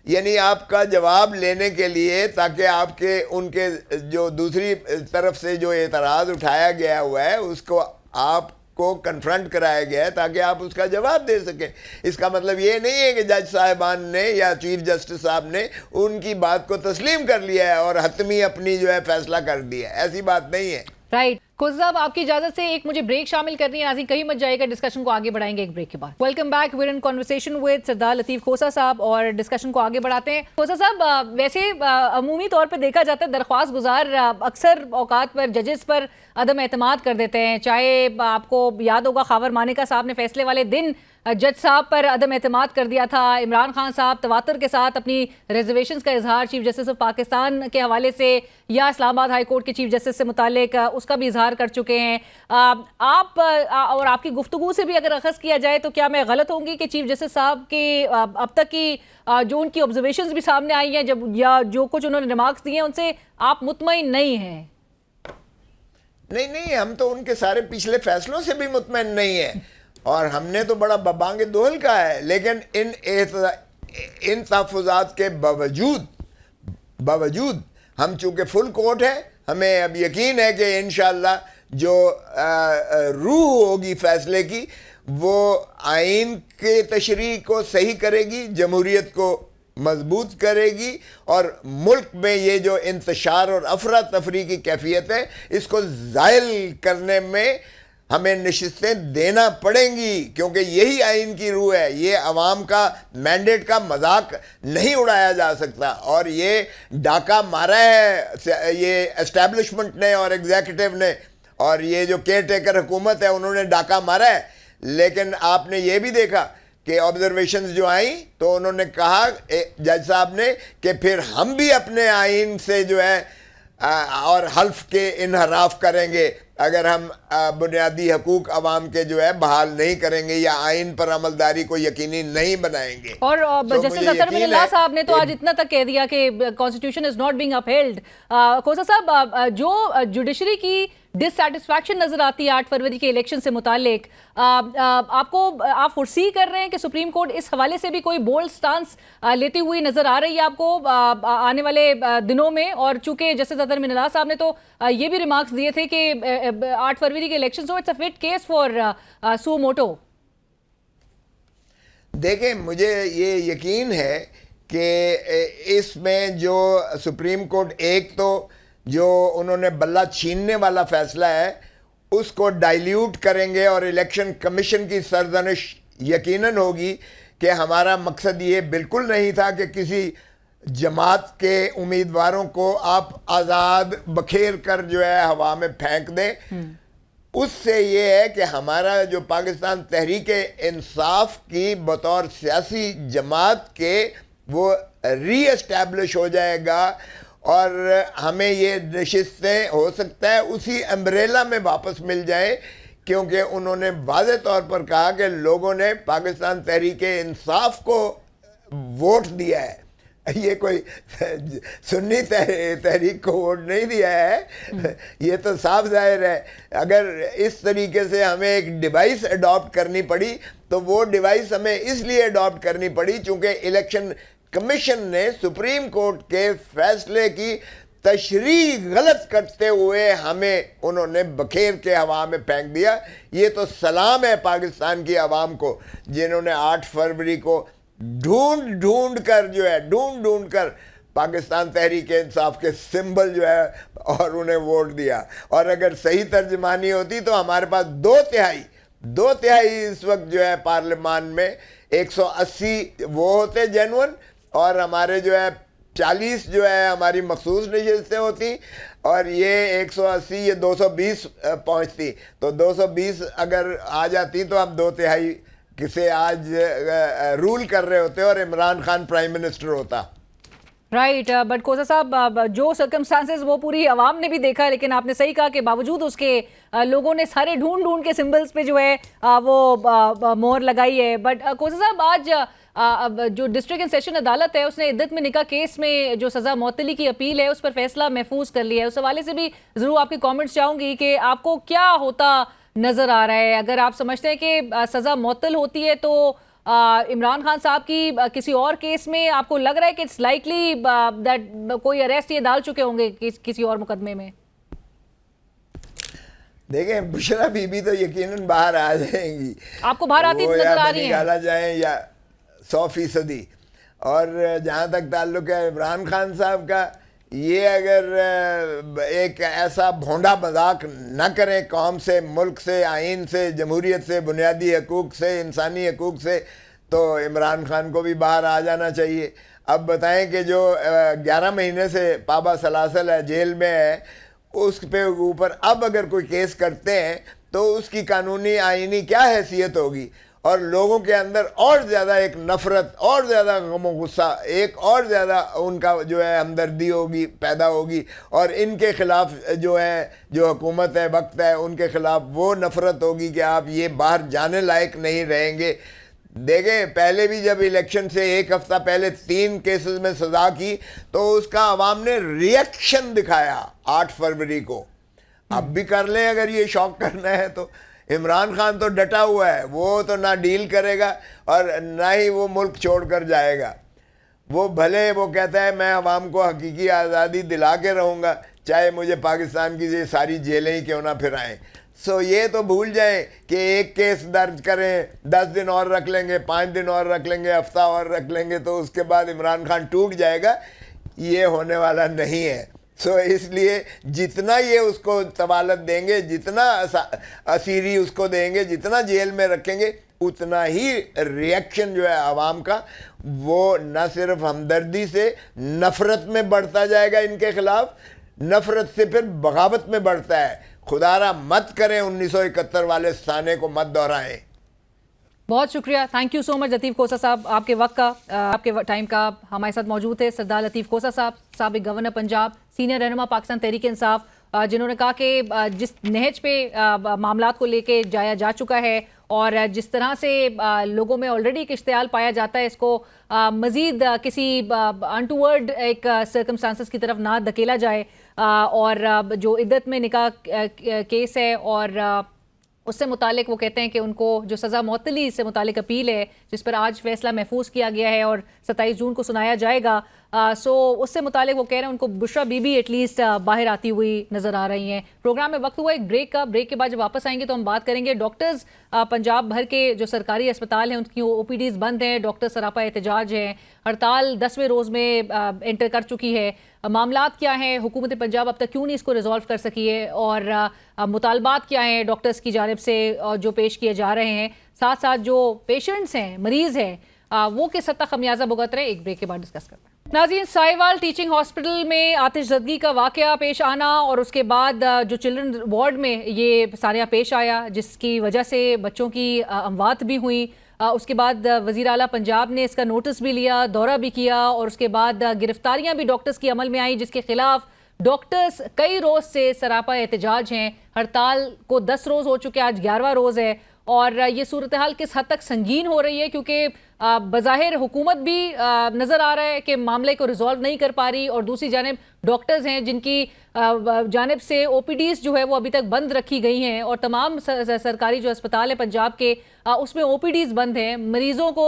यानी आपका जवाब लेने के लिए, ताकि आपके उनके जो दूसरी तरफ से जो एतराज़ उठाया गया हुआ है उसको आपको कन्फ्रंट कराया गया है ताकि आप उसका जवाब दे सकें। इसका मतलब ये नहीं है कि जज साहिबान ने या चीफ जस्टिस साहब ने उनकी बात को तस्लीम कर लिया है और हतमी अपनी जो है फैसला कर दिया है, ऐसी बात नहीं है। राइट। खोसा साहब, आपकी इजाजत से एक मुझे ब्रेक शामिल करनी है। नाज़रीन कहीं मत जाएगा, डिस्कशन को आगे बढ़ाएंगे एक ब्रेक के बाद। Welcome back, we are in conversation with Sardar Latif Khosa sahab और डिस्कशन को आगे बढ़ाते हैं। खोसा साहब, वैसे अमूमी तौर पे देखा जाता है दरख्वास्त गुजार अक्सर औकात पर जजेस पर अदम एतमाद कर देते हैं। चाहे आपको याद होगा खावर मानिका साहब ने फैसले वाले दिन जज साहब पर अदम एतमाद कर दिया था। इमरान खान साहब तवातर के साथ अपनी रिजर्वेशंस का इजहार चीफ जस्टिस ऑफ पाकिस्तान के हवाले से या इस्लामाबाद हाई कोर्ट के चीफ जस्टिस से मुतालिक उसका भी इजहार कर चुके हैं। आप और आपकी गुफ्तगू से भी अगर अखज़ किया जाए तो क्या मैं गलत होंगी कि चीफ जस्टिस साहब के अब तक की जो उनकी ऑब्जर्वेशंस भी सामने आई हैं जब या जो कुछ उन्होंने रिमार्क्स दिए हैं उनसे आप मुतमईन नहीं हैं? नहीं, हम तो उनके सारे पिछले फैसलों से भी मुतमईन नहीं है और हमने तो बड़ा बबांगे दोहल का है। लेकिन इन तहफ़्फ़ुज़ात के बावजूद हम चूँकि फुल कोर्ट है, हमें अब यकीन है कि इंशाअल्लाह जो रूह होगी फैसले की वो आइन के तशरीह को सही करेगी, जमहूरियत को मजबूत करेगी और मुल्क में ये जो इंतशार और अफरा तफरी की कैफियत है इसको ज़ायल करने में हमें नशिस्तें देना पड़ेंगी, क्योंकि यही आइन की रूह है। ये अवाम का मैंडेट का मजाक नहीं उड़ाया जा सकता और ये डाका मारा है ये एस्टैब्लिशमेंट ने और एग्जीक्यूटिव ने और ये जो केयर टेकर हुकूमत है उन्होंने डाका मारा है। लेकिन आपने ये भी देखा कि ऑब्जर्वेशंस जो आई तो उन्होंने कहा जज साहब ने कि फिर हम भी अपने आइन से जो है और हल्फ के इनहराफ करेंगे अगर हम बुनियादी हकूक अवाम के जो है बहाल नहीं करेंगे या आइन पर अमलदारी को यकीनी नहीं बनाएंगे। और जस्टिस अतर मिनल्लाह साहब ने तो आज इतना तक कह दिया कि constitution is not being upheld. Khosa sahab, जो जुडिशरी की डिससैटिस्फैक्शन नजर आती है 8 फरवरी के इलेक्शन से मुतालिक, आप फोर्सी कर रहे हैं कि सुप्रीम कोर्ट इस हवाले से भी कोई बोल्ड स्टांस लेती हुई नजर आ रही है आपको आने वाले दिनों में? और चूंकि जस्टिस अतर मिनल्लाह साहब ने तो ये भी रिमार्क्स दिए थे कि 8 फरवरी के election so it's a fit case for suo motu. देखें, मुझे ये यकीन है कि इसमें जो सुप्रीम कोर्ट एक तो जो उन्होंने बल्ला छीनने वाला फैसला है उसको डाइल्यूट करेंगे और इलेक्शन कमीशन की सरजनिश यकीनन होगी कि हमारा मकसद ये बिल्कुल नहीं था कि किसी जमात के उम्मीदवारों को आप आज़ाद बखेर कर जो है हवा में फेंक दें। उससे ये है कि हमारा जो पाकिस्तान तहरीक इंसाफ की बतौर सियासी जमात के वो री एस्टैब्लिश हो जाएगा और हमें ये नशिस्तें हो सकता है उसी अम्ब्रेला में वापस मिल जाए, क्योंकि उन्होंने वाज़े तौर पर कहा कि लोगों ने पाकिस्तान तहरीक इंसाफ को वोट दिया है। ये कोई सुन्नी तहरीक को वोट नहीं दिया है, ये तो साफ जाहिर है। अगर इस तरीके से हमें एक डिवाइस अडॉप्ट करनी पड़ी तो वो डिवाइस हमें इसलिए अडॉप्ट करनी पड़ी चूँकि इलेक्शन कमीशन ने सुप्रीम कोर्ट के फैसले की तशरीह गलत करते हुए हमें उन्होंने बखेर के हवा में फेंक दिया। ये तो सलाम है पाकिस्तान की आवाम को, जिन्होंने 8 फरवरी को ढूंढ कर पाकिस्तान तहरीक इंसाफ के सिंबल जो है और उन्हें वोट दिया। और अगर सही तर्जमानी होती तो हमारे पास 2 तिहाई इस वक्त जो है पार्लियामान में 180 वो होते जेन्युइन और हमारे जो है 40 जो है हमारी मखसूस नशिस्तें होती और ये 180 ये 220 पहुंचती। तो 220 अगर आ जाती तो हम 2 तिहाई किसे आज रूल कर रहे होते और इमरान खान प्राइम मिनिस्टर होता। राइट, बट खोसा साहब जो सर्कमस्टांसेस वो पूरी आवाम ने भी देखा, लेकिन आपने सही कहा कि बावजूद उसके लोगों ने सारे ढूंढ के सिंबल्स पे जो है वो मोहर लगाई है। बट खोसा साहब आज जो डिस्ट्रिक्ट एंड सेशन अदालत है उसने इद्दत में निकाह केस में जो सज़ा मौतली की अपील है उस पर फैसला महफूज कर लिया है। उस हवाले से भी ज़रूर आपके कमेंट्स चाहूँगी कि आपको क्या होता नज़र आ रहा है। अगर आप समझते हैं कि सज़ा मौतल होती है तो इमरान खान साहब की किसी और केस में आपको लग रहा है कि इट्स लाइकली दैट कोई अरेस्ट ये डाल चुके होंगे किसी और मुकदमे में? देखें, बुशरा बीबी तो यकीनन बाहर आ जाएंगी। आपको बाहर आती नजर आ रही है? निकाला जाए या 100%। और जहाँ तक ताल्लुक है इमरान खान साहब का, ये अगर एक ऐसा भोंडा मजाक न करें कौम से, मुल्क से, आइन से, जमहूरियत से, बुनियादी हकूक़ से, इंसानी हकूक़ से, तो इमरान खान को भी बाहर आ जाना चाहिए। अब बताएं कि जो 11 महीने से पाबा सलासल है, जेल में है, उस पे ऊपर अब अगर कोई केस करते हैं तो उसकी कानूनी आइनी क्या हैसियत होगी। और लोगों के अंदर और ज़्यादा एक नफ़रत, और ज़्यादा गम गुस्सा, एक और ज़्यादा उनका जो है हमदर्दी होगी, पैदा होगी। और इनके ख़िलाफ़ जो है, जो हुकूमत है, वक्त है, उनके ख़िलाफ़ वो नफ़रत होगी कि आप ये बाहर जाने लायक नहीं रहेंगे। देखें, पहले भी जब इलेक्शन से 1 हफ़्ता पहले 3 केसेस में सज़ा की तो उसका अवाम ने रिएक्शन दिखाया 8 फरवरी को। अब भी कर लें अगर ये शौक करना है तो। इमरान खान तो डटा हुआ है, वो तो ना डील करेगा और ना ही वो मुल्क छोड़कर जाएगा। वो भले वो कहता है मैं अवाम को हकीकी आज़ादी दिला के रहूँगा, चाहे मुझे पाकिस्तान की ये सारी जेलें ही क्यों ना फिराएं। सो ये तो भूल जाएं कि एक केस दर्ज करें, 10 दिन और रख लेंगे, 5 दिन और रख लेंगे, हफ्ता और रख लेंगे, तो उसके बाद इमरान खान टूट जाएगा। ये होने वाला नहीं है। सो इसलिए जितना ये उसको तवालत देंगे, जितना असीरी उसको देंगे, जितना जेल में रखेंगे, उतना ही रिएक्शन जो है आवाम का वो न सिर्फ हमदर्दी से नफ़रत में बढ़ता जाएगा इनके ख़िलाफ़, नफ़रत से फिर बगावत में बढ़ता है। खुदारा मत करें 1971 वाले साने को मत दोहराएं। बहुत शुक्रिया, थैंक यू सो मच लतीफ़ खोसा साहब, आपके वक्त का, आपके टाइम का हमारे साथ मौजूद थे सरदार लतीफ़ खोसा साहब, साबिक़ गवर्नर पंजाब, सीनियर रहनुमा पाकिस्तान तहरीक इंसाफ, जिन्होंने कहा कि जिस नहज पे मामलात को लेके जाया जा चुका है और जिस तरह से लोगों में ऑलरेडी एक इश्तियाल पाया जाता है, इसको मज़ीद किसी अनटूवर्ड एक सर्कमस्टांसेस की तरफ ना धकेला जाए। और जो इद्दत में निकाह केस है और उससे मुतालिक वो कहते हैं कि उनको जो सज़ा मौतली से मुतालिक अपील है जिस पर आज फैसला महफूज किया गया है और 27 जून को सुनाया जाएगा, सो उससे मुतालिक वो कह रहे हैं उनको बुशरा बीबी एटलीस्ट बाहर आती हुई नज़र आ रही हैं। प्रोग्राम में वक्त हुआ एक ब्रेक का। ब्रेक के बाद जब वापस आएंगे तो हम बात करेंगे डॉक्टर्स पंजाब भर के जो सरकारी अस्पताल हैं उनकी OPDs बंद हैं, डॉक्टर सरापा एहतजाज हैं, हड़ताल 10वें रोज़ में एंटर कर चुकी है। मामलात क्या हैं, हुकूमत पंजाब अब तक क्यों नहीं इसको रिजॉल्व कर सकी है और मुतालबात क्या हैं डॉक्टर्स की जानिब से जो पेश किए जा रहे हैं, साथ साथ जो पेशेंट्स हैं, मरीज़ हैं, वो किस हद तक खमियाजा भुगत रहे, एक ब्रेक के बाद डिस्कस करते हैं। नाज़रीन, साहिवाल टीचिंग हॉस्पिटल में आतिशज़दगी का वाक़या पेश आना और उसके बाद जो चिल्ड्रन वार्ड में ये सारिया पेश आया, जिसकी वजह से बच्चों की अमवात भी हुई। उसके बाद वज़ीर आला पंजाब ने इसका नोटिस भी लिया, दौरा भी किया और उसके बाद गिरफ्तारियां भी डॉक्टर्स की अमल में आई, जिसके खिलाफ डॉक्टर्स कई रोज़ से सरापा एहतजाज हैं। हड़ताल को 10 रोज़ हो चुके, आज 11वां रोज़ है और ये सूरत हाल किस हद तक संगीन हो रही है, क्योंकि बज़ाहिर हुकूमत भी नज़र आ रहा है कि मामले को रिजॉल्व नहीं कर पा रही और दूसरी जानिब डॉक्टर्स हैं जिनकी जानिब से ओपीडीज़ जो है वो अभी तक बंद रखी गई हैं और तमाम सरकारी जो अस्पताल है पंजाब के उसमें ओपीडीज़ बंद हैं। मरीज़ों को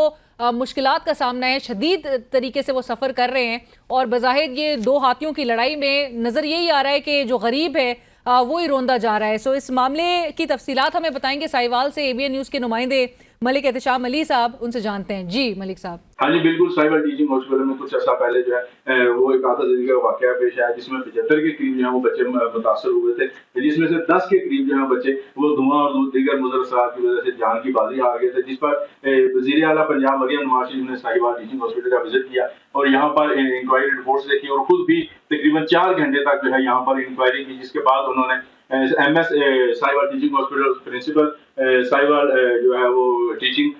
मुश्किलात का सामना है, शदीद तरीके से वो सफ़र कर रहे हैं और बज़ाहिर ये दो हाथियों की लड़ाई में नज़र यही आ रहा है कि जो गरीब है वो ही रोंदा जा रहा है। सो इस मामले की तफसीलात हमें बताएंगे साहिवाल से ABN न्यूज़ के नुमाइंदे मलिक एहतशाम अली साहब, उनसे जानते हैं। जी मलिक साहब। हाँ जी बिल्कुल, साहिवाल टीचिंग हॉस्पिटल में कुछ अर्सा पहले जो है वो एक आतिशज़दगी का वाकया पेश आया जिसमें 75 के करीब जो है वो बच्चे मुतासर हुए थे, जिसमें से 10 के करीब जो है बच्चे वो धुआं और दीगर मुज़र असरात की वजह से जान की बाजी हार गए थे, जिस पर वज़ीर आला पंजाब मरियम नवाज शरीफ ने साहिवाल टीचिंग हॉस्पिटल का विजिट किया और यहाँ पर इंक्वायरी रिपोर्ट्स देखी और खुद भी तकरीबन 4 घंटे तक जो है यहाँ पर इंक्वायरी की, जिसके बाद उन्होंने MS Sahiwal teaching hospital principal Sahiwal जो है वो टीचिंग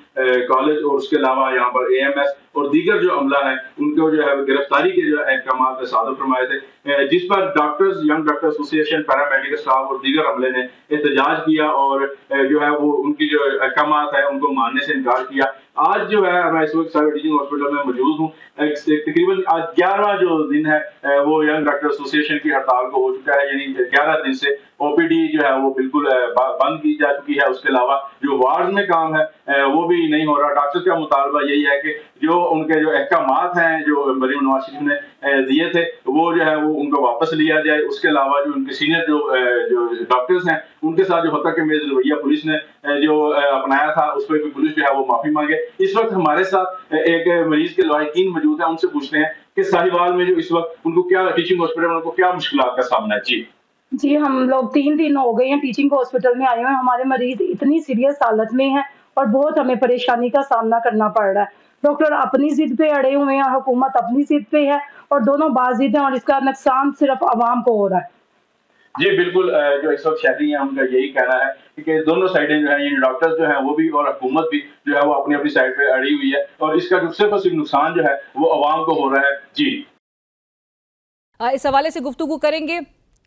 कॉलेज और उसके अलावा यहाँ पर AMS और दीगर जो अमला है उनको जो है गिरफ्तारी के जो अहकाम सादर फरमाए थे, जिस पर doctors, young doctor association, paramedical staff और दीगर अमले ने एहतजाज किया और जो है वो उनकी जो अहकाम है उनको मानने से इनकार किया। आज जो है मैं इस वक्त साहिवाल टीचिंग हॉस्पिटल में मौजूद हूँ। तकरीबन आज 11वां जो दिन है वो यंग डॉक्टर एसोसिएशन की हड़ताल को हो चुका है, यानी 11 दिन से OPD जो है वो बिल्कुल बंद की जा चुकी है। उसके अलावा जो वार्ड में काम है वो भी नहीं हो रहा। डॉक्टर्स का मुतालबा यही है कि जो उनके जो अहकामात हैं जो मरियम नवाज शरीफ ने दिए थे वो जो है वो उनको वापस लिया जाए। उसके अलावा जो उनके सीनियर जो डॉक्टर्स हैं उनके साथ जो हत्या के मेज रवैया पुलिस ने जो अपनाया था उस पर भी पुलिस जो है वो माफी मांगे। इस वक्त हमारे साथ एक मरीज के लवाहिकीन मौजूद है, उनसे पूछते हैं कि साहिवाल में जो इस वक्त उनको क्या टीचिंग हॉस्पिटल में उनको क्या मुश्किलात का सामना है। जी हम लोग 3 दिन हो गए हैं टीचिंग हॉस्पिटल में आए हुए हैं। हमारे मरीज इतनी सीरियस हालत में हैं और बहुत हमें परेशानी का सामना करना पड़ रहा है। डॉक्टर अपनी जिद पे अड़े हुए हैं, हुकूमत अपनी जिद पे है और दोनों बाजिद हैं और इसका नुकसान सिर्फ आवाम को हो रहा है। जी बिल्कुल, जो इस वक्त शहरी हैं उनका यही कहना है कि दोनों साइडें जो है ये डॉक्टर्स जो है वो भी और हुकूमत भी जो है वो अपनी अपनी साइड पे अड़ी हुई है और इसका सिर्फ नुकसान जो है वो आवाम को हो रहा है। जी इस हवाले से गुफ्तगू करेंगे,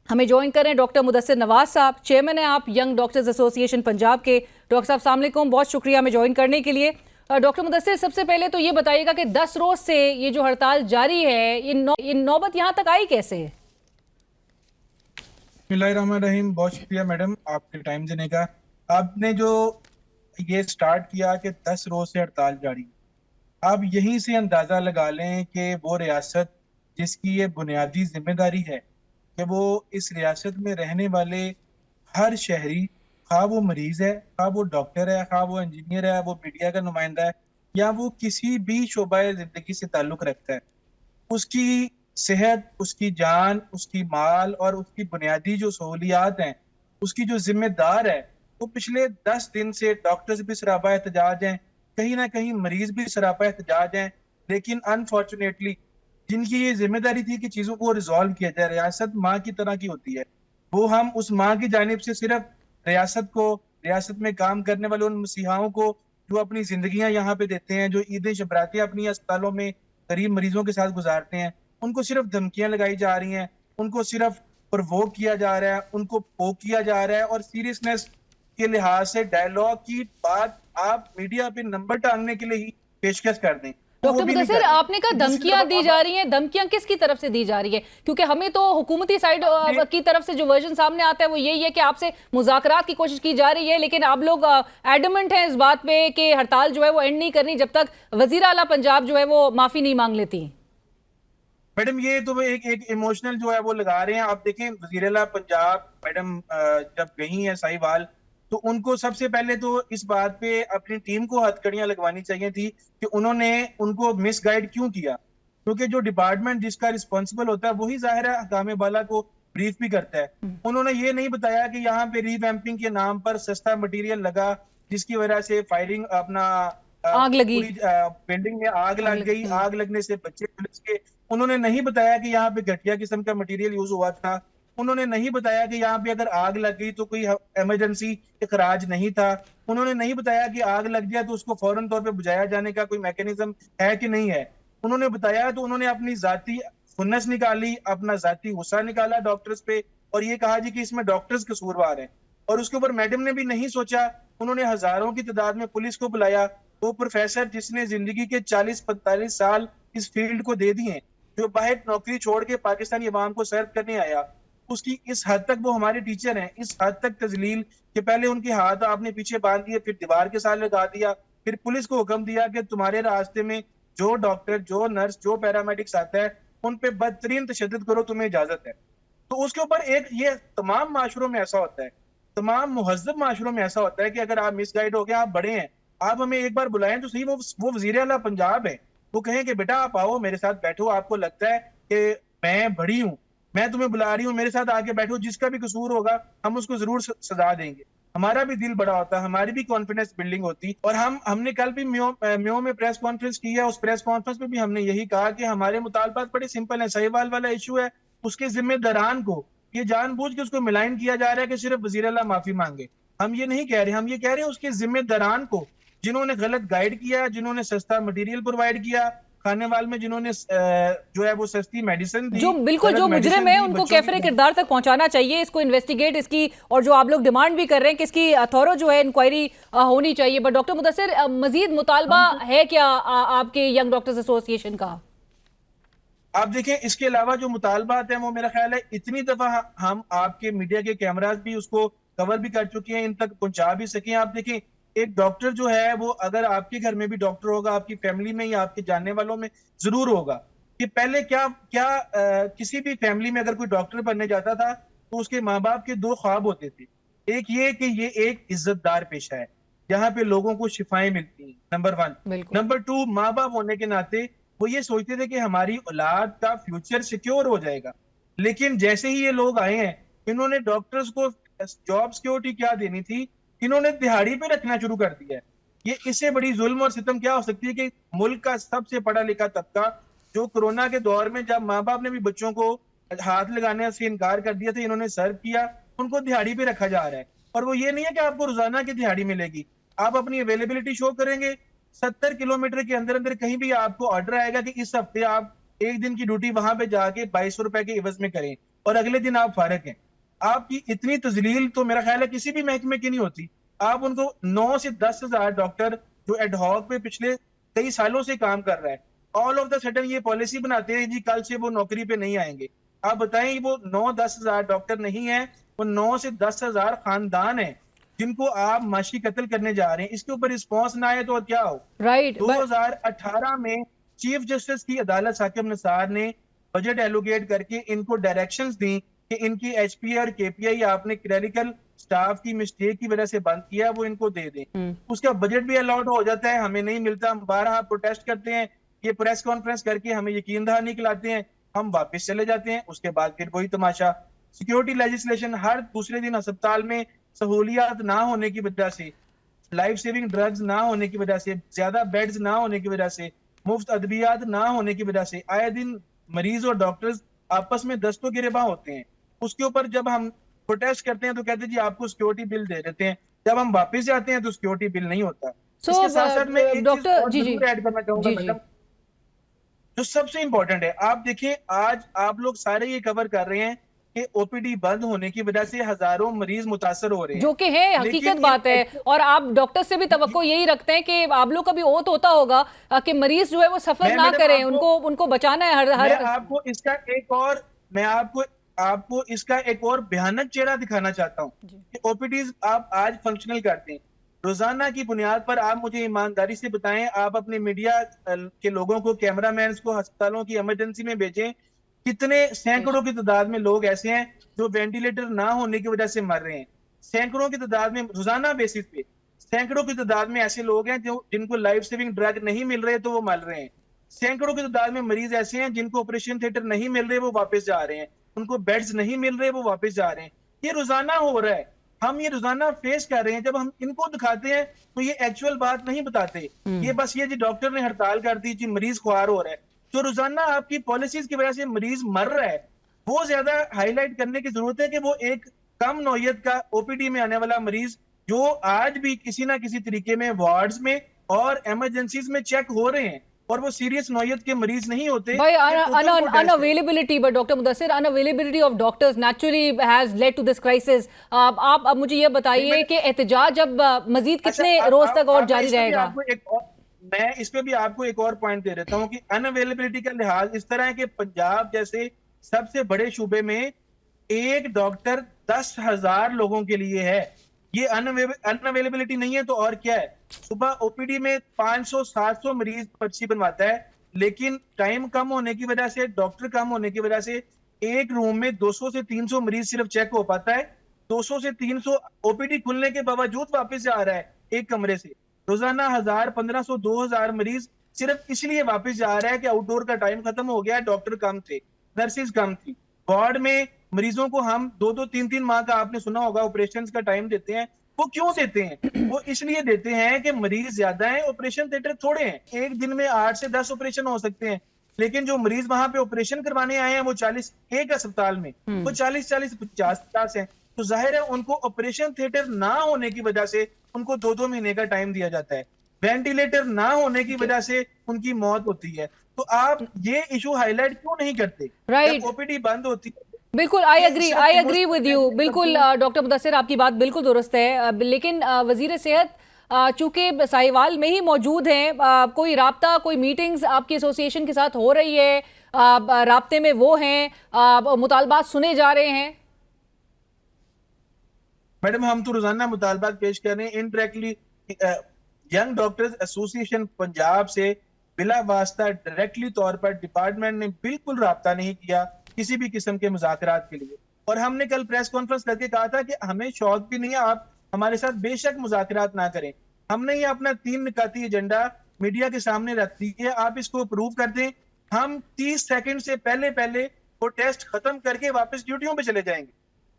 हमें ज्वाइन कर रहे हैं डॉक्टर मुदस्सिर नवाज साहब, चेयरमैन हैं आप यंग डॉक्टर्स एसोसिएशन पंजाब के। डॉक्टर साहब अस्सलाम वालेकुम, बहुत शुक्रिया हमें ज्वाइन करने के लिए। डॉक्टर मुदस्सिर, सबसे पहले तो ये बताइएगा कि 10 रोज से ये जो हड़ताल जारी है ये नौबत यहाँ तक आई कैसे है? बिस्मिल्लाहिर्रहमानिर्रहीम, बहुत शुक्रिया मैडम आपके टाइम देने का। आपने जो ये स्टार्ट किया कि 10 रोज से हड़ताल जारी, आप यहीं से अंदाजा लगा लें कि वो रियासत जिसकी ये बुनियादी जिम्मेदारी है कि वो इस रियासत में रहने वाले हर शहरी, खा वो मरीज है, खा वो डॉक्टर है, खा वो इंजीनियर है, वो मीडिया का नुमाइंदा है या वो किसी भी शोबाए जिंदगी से ताल्लुक रखता है, उसकी सेहत, उसकी जान, उसकी माल और उसकी बुनियादी जो सहूलियात हैं उसकी जो जिम्मेदार है वो पिछले 10 दिन से डॉक्टर्स भी सरापा एहतजाज हैं, कहीं ना कहीं मरीज भी सरापा एहतजाज हैं। लेकिन अनफॉर्चुनेटली जिनकी ये जिम्मेदारी थी कि चीजों को रिजॉल्व किया जाए, रियासत माँ की तरह की होती है, वो हम उस माँ की जानिब से सिर्फ रियासत को, रियासत में काम करने वाले उन मसीहाओं को जो अपनी जिंदगियां यहाँ पे देते हैं, जो ईद शबरातियां अपनी अस्पतालों में गरीब मरीजों के साथ गुजारते हैं, उनको सिर्फ धमकियां लगाई जा रही हैं, उनको सिर्फ प्रोवोक किया जा रहा है, उनको पोक किया जा रहा है और सीरियसनेस के लिहाज से डायलॉग की बात आप मीडिया पे नंबर टांगने के लिए ही पेशकश कर दें। डॉक्टर मुदस्सिर, आपने कहा धमकियां दी जा रही हैं, धमकियां किसकी तरफ से दी जा रही है? क्योंकि हमें तो हुकूमती साइड की तरफ से जो वर्जन सामने आता है वो यही है कि आपसे मुज़ाकरात की कोशिश की जा रही है, लेकिन आप लोग एडमेंट हैं इस बात पे कि हड़ताल जो है वो एंड नहीं करनी जब तक वजीर आला पंजाब जो है वो माफी नहीं मांग लेती। मैडम ये तो एक इमोशनल जो है वो लगा रहे हैं। आप देखें वजीर आला पंजाब मैडम जब गई हैं साहिवाल तो उनको सबसे पहले तो इस बात पे अपनी टीम को हथकड़ियां लगवानी चाहिए थी कि उन्होंने उनको मिसगाइड क्यों किया, क्योंकि जो डिपार्टमेंट जिसका रिस्पॉन्सिबल होता है वही जाहिर है हकाम बाला को ब्रीफ भी करता है। उन्होंने ये नहीं बताया कि यहाँ पे रीवैम्पिंग के नाम पर सस्ता मटेरियल लगा जिसकी वजह से फायरिंग अपना आग लगी, बिल्डिंग में आग लग गई। आग लगने से बच्चे पुलिस के, उन्होंने नहीं बताया कि यहाँ पे घटिया किस्म का मटेरियल यूज हुआ था। उन्होंने नहीं बताया कि यहाँ पे अगर आग लग गई तो कोई इमरजेंसी इखराज नहीं था। उन्होंने नहीं बताया कि आग लग गया तो उसको फौरन तौर पे बुझाया जाने का कोई मैकेनिज्म है कि नहीं है। उन्होंने बताया तो उन्होंने अपनी जाती खुन्नस निकाली, अपना जाती गुस्सा निकाला डॉक्टर्स पे, और ये कहा जी कि इसमें डॉक्टर्स कसूरवार हैं। और उसके ऊपर मैडम ने भी नहीं सोचा, उन्होंने हजारों की तादाद में पुलिस को बुलाया। वो प्रोफेसर जिसने जिंदगी के 40-45 साल इस फील्ड को दे दिए, जो बाहर नौकरी छोड़ के पाकिस्तानी अवाम को सर्व करने आया, उसकी इस हद तक, वो हमारे टीचर हैं, इस हद तक तजलील कि पहले उनके हाथ आपने पीछे बांध दिए, फिर दीवार के साथ लगा दिया, फिर पुलिस को हुक्म दिया कि तुम्हारे रास्ते में जो डॉक्टर, जो नर्स, जो पैरामेडिक्स आता है उन पे बदतरीन तशद्दुद करो, तुम्हें इजाजत है। तो उसके ऊपर एक, ये तमाम माशरों में ऐसा होता है, तमाम मुहज्जब माशरों में ऐसा होता है कि अगर आप मिसगाइड हो गए, आप बड़े हैं, आप हमें एक बार बुलाएं तो सही, वो वजीर आला पंजाब है, वो कहें कि बेटा आप आओ मेरे साथ बैठो, आपको लगता है कि मैं बड़ी हूँ, मैं तुम्हें बुला रही हूँ, मेरे साथ आके बैठो, जिसका भी कसूर होगा हम उसको जरूर सजा देंगे। हमारा भी दिल बड़ा होता है, हमारी भी कॉन्फिडेंस बिल्डिंग होती। और हमने कल भी म्यो में प्रेस कॉन्फ्रेंस की है, उस प्रेस कॉन्फ्रेंस में भी हमने यही कहा कि हमारे मुतालबात बड़े सिंपल है। सहीवाल वाला इशू है, उसके जिम्मेदारान को ये जानबूझ के उसको मिलाइन किया जा रहा है कि सिर्फ वजीर आला माफी मांगे। हम ये नहीं कह रहे, हम ये कह रहे हैं उसके जिम्मेदारान को, जिन्होंने गलत गाइड किया, जिन्होंने सस्ता मटेरियल प्रोवाइड किया खानेवाल में, जिन्होंने जो है वो सस्ती मेडिसिन दी, जो बिल्कुल जो मुजरिम है उनको कैफरे किरदार तक पहुंचाना चाहिए, इसको इन्वेस्टिगेट इसकी, और जो आप लोग डिमांड भी कर रहे हैं कि इसकी थॉरो जो है इंक्वायरी होनी चाहिए। बट डॉक्टर मुदस्सिर, मजीद मुतालबा है क्या आपके यंग डॉक्टर्स एसोसिएशन का? आप देखें, इसके अलावा जो मुतालबात हैं वो मेरा ख्याल है इतनी दफा हम आपके मीडिया के कैमराज भी उसको कवर भी कर चुके हैं, इन तक पहुंचा भी सके। आप देखें, एक डॉक्टर जो है वो अगर आपके घर में भी डॉक्टर होगा, आपकी फैमिली में या आपके जानने वालों में जरूर होगा कि पहले किसी भी फैमिली में अगर कोई डॉक्टर बनने जाता था तो उसके माँ बाप के दो ख्वाब होते थे। एक ये कि ये एक इज्जतदार पेशा है जहाँ पे लोगों को शिफाएं मिलती हैं, नंबर 1। नंबर 2, माँ बाप होने के नाते वो ये सोचते थे कि हमारी औलाद का फ्यूचर सिक्योर हो जाएगा। लेकिन जैसे ही ये लोग आए हैं, इन्होंने डॉक्टर्स को जॉब सिक्योरिटी क्या देनी थी, इन्होंने दिहाड़ी पे रखना शुरू कर दिया है। ये इससे बड़ी जुल्म और सितम क्या हो सकती है कि मुल्क का सबसे पढ़ा लिखा तबका, जो कोरोना के दौर में जब माँ बाप ने भी बच्चों को हाथ लगाने से इनकार कर दिया था, इन्होंने सर्व किया, उनको दिहाड़ी पे रखा जा रहा है। और वो ये नहीं है कि आपको रोजाना की दिहाड़ी मिलेगी, आप अपनी अवेलेबिलिटी शो करेंगे, 70 किलोमीटर के अंदर अंदर कहीं भी आपको ऑर्डर आएगा कि इस हफ्ते आप एक दिन की ड्यूटी वहां पे जाके 2200 रुपए के इवज में करें, और अगले दिन आप फारग हैं। आपकी इतनी तजलील तो मेरा ख्याल है किसी भी महकमे की नहीं होती। आप उनको 9 से 10 हजार डॉक्टर जो एडहॉक पे पिछले कई सालों से काम कर रहा है, ऑल ऑफ द सडन ये पॉलिसी बनाते हैं जी कल से वो नौकरी पे नहीं आएंगे। आप बताएं, वो 9-10 हजार डॉक्टर नहीं है, वो 9 से 10 हजार खानदान है जिनको आप माशी कत्ल करने जा रहे हैं। इसके ऊपर रिस्पॉन्स ना आए तो और क्या हो। 2018 में चीफ जस्टिस की अदालत साकिब निसार ने बजट एलोकेट करके इनको डायरेक्शंस दी कि इनकी एचपीए और केपीआई आपने क्लरिकल स्टाफ की मिस्टेक की वजह से बंद किया, वो इनको दे दें। उसका बजट भी अलाउड हो जाता है, हमें नहीं मिलता, हम 12 प्रोटेस्ट करते हैं, ये प्रेस कॉन्फ्रेंस करके हमें यकीन दहानी खिलाते हैं, हम वापस चले जाते हैं। उसके बाद फिर वही तमाशा, सिक्योरिटी लेजिस्लेशन, हर दूसरे दिन अस्पताल में सहूलियात ना होने की वजह से, लाइफ सेविंग ड्रग्स ना होने की वजह से, ज्यादा बेड्स ना होने की वजह से, मुफ्त अद्वियात ना होने की वजह से आए दिन मरीज और डॉक्टर्स आपस में दस्तों गिरेबां होते हैं। उसके ऊपर जब हम प्रोटेस्ट करते हैं तो कहते हैं जी आपको सिक्योरिटी बिल दे देते हैं, जब हम वापस जाते हैं तो सिक्योरिटी बिल नहीं होता। इसके साथ साथ मैं एक चीज ऐड करना चाहूंगा मैडम, जो सबसे इंपॉर्टेंट है। आप देखिए, आज आप लोग सारे ये कवर कर रहे हैं कि ओपीडी बंद होने की वजह से हजारों मरीज मुतासर हो रहे हैं, जो कि है हकीकत बात है। और आप डॉक्टर से भी तवक्को यही रखते हैं कि आप लोग का भी ओत होता होगा कि मरीज जो है वो सफर ना करें, उनको बचाना है। मैं आपको इसका एक और भयानक चेहरा दिखाना चाहता हूँ कि ओपीडीज आप आज फंक्शनल करते हैं। रोजाना की बुनियाद पर आप मुझे ईमानदारी से बताएं, आप अपने मीडिया के लोगों को, कैमरामैन को अस्पतालों की इमरजेंसी में भेजें, कितने सैकड़ों की तादाद में लोग ऐसे हैं जो वेंटिलेटर ना होने की वजह से मर रहे हैं। सैकड़ों की तादाद में, रोजाना बेसिस पे सैकड़ों की तादाद में ऐसे लोग हैं जो जिनको लाइफ सेविंग ड्रग नहीं मिल रहे तो वो मर रहे हैं। सैकड़ों की तादाद में मरीज ऐसे हैं जिनको ऑपरेशन थिएटर नहीं मिल रहे, वो वापस जा रहे हैं, उनको बेड्स नहीं मिल रहे, वो वापस जा रहे हैं। ये रोजाना हो रहा है। हम ये रोजाना फेस कर रहे हैं। जब हम इनको दिखाते हैं तो ये एक्चुअल बात नहीं बताते, ये बस ये जी डॉक्टर ने हड़ताल कर दी जी मरीज ख्वार हो रहा है। जो रोजाना आपकी पॉलिसीज की वजह से मरीज मर रहा है वो ज्यादा हाईलाइट करने की जरूरत है कि वो एक कम नौयत का ओपीडी में आने वाला मरीज जो आज भी किसी ना किसी तरीके में वार्ड्स में और इमरजेंसीज में चेक हो रहे हैं और वो सीरियस नौयत के मरीज नहीं होते। भाई unavailability, but doctor Mudassir, unavailability of doctors naturally has led to this crisis. आप अब मुझे ये बताइए कि एहतजाज जब मजीद कितने रोज तक और जारी रहेगा? मैं इस पे भी आपको एक और पॉइंट दे देता हूँ कि अनअवेलेबिलिटी का लिहाज इस तरह है कि पंजाब जैसे सबसे बड़े सूबे में एक डॉक्टर 10,000 लोगों के लिए है। ये अनअवेलेबिलिटी नहीं है तो और क्या है? सुबह ओपीडी में 500-700 मरीज पर्ची बनवाता है, लेकिन टाइम कम होने की वजह से, डॉक्टर कम होने की वजह से एक रूम में 200 से 300 मरीज सिर्फ चेक हो पाता है। 200 से 300 ओपीडी खुलने के बावजूद वापस आ रहा है एक कमरे से। रोजाना 1000, 1500, 2000 मरीज सिर्फ इसलिए वापस जा रहा है कि आउटडोर का टाइम खत्म हो गया, डॉक्टर कम थे, नर्सेज कम थी। वार्ड में मरीजों को हम 2-2, 3-3 माह का, आपने सुना होगा, ऑपरेशंस का टाइम देते हैं। वो क्यों देते हैं? वो इसलिए देते हैं कि मरीज ज्यादा हैं, ऑपरेशन थिएटर थोड़े हैं। एक दिन में 8 से 10 ऑपरेशन हो सकते हैं, लेकिन जो मरीज वहां पे ऑपरेशन करवाने आए हैं वो 40 एक अस्पताल में वो 40-40, 50-50 हैं। तो जाहिर है उनको ऑपरेशन थिएटर ना होने की वजह से उनको 2-2 महीने का टाइम दिया जाता है। वेंटिलेटर ना होने की वजह से उनकी मौत होती है। तो आप ये इशू हाईलाइट क्यों नहीं करते? राइट, ओपीडी बंद होती है। बिल्कुल, आई एग्री विद यू। बिल्कुल डॉक्टर मुदस्सिर, आपकी बात बिल्कुल दुरुस्त है, लेकिन वजीर सेहत चूंकि साहिवाल में ही मौजूद हैं, कोई राब्ता, कोई मीटिंग्स आपकी एसोसिएशन के साथ हो रही है? राब्ते में वो हैं, मुतालबात सुने जा रहे हैं? मैडम, हम तो रोजाना मुतालबात पेश कर रहे हैं। Indirectly young doctors association Punjab से बिला वास्ता डायरेक्टली तौर पर डिपार्टमेंट ने बिल्कुल राब्ता नहीं किया किसी भी किस्म के मुज़ाकरात के लिए। और हमने कल प्रेस कॉन्फ्रेंस करके कहा था कि हमें शौक भी नहीं है, आप हमारे साथ बेशक मुज़ाकरात ना करें। हमने ये अपना 3 निकाती एजेंडा मीडिया के सामने रख दी है, आप इसको अप्रूव कर दें। हम 30 सेकंड से पहले वो टेस्ट खत्म करके वापस ड्यूटियों पे चले जाएंगे।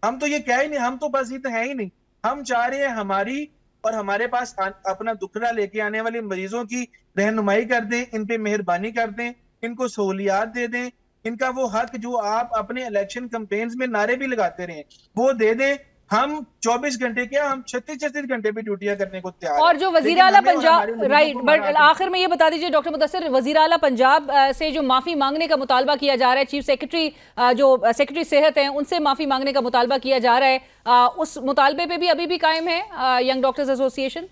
हम तो ये कह ही नहीं, हम तो बस ये तो है ही नहीं। हम चाह रहे हैं हमारी और हमारे पास अपना दुखड़ा लेके आने वाले मरीजों की रहनुमाई कर दें, इन पे मेहरबानी कर दें, इनको सहूलियात दे दें, इनका वो हक जो आप अपने इलेक्शन कैंपेन्स में नारे भी लगाते रहे वो दे दें। हम 24 घंटे क्या, हम 36 घंटे भी ड्यूटियां करने को तैयार। और जो वजीर आला पंजाब, राइट, बट आखिर में ये बता दीजिए डॉक्टर मुदस्सिर, वजीर आला पंजाब से जो माफी मांगने का मुतालबा किया जा रहा है, चीफ सेक्रेटरी जो सेक्रेटरी सेहत हैं उनसे माफी मांगने का मुतालबा किया जा रहा है, उस मुतालबे पे भी अभी भी कायम है यंग डॉक्टर्स एसोसिएशन?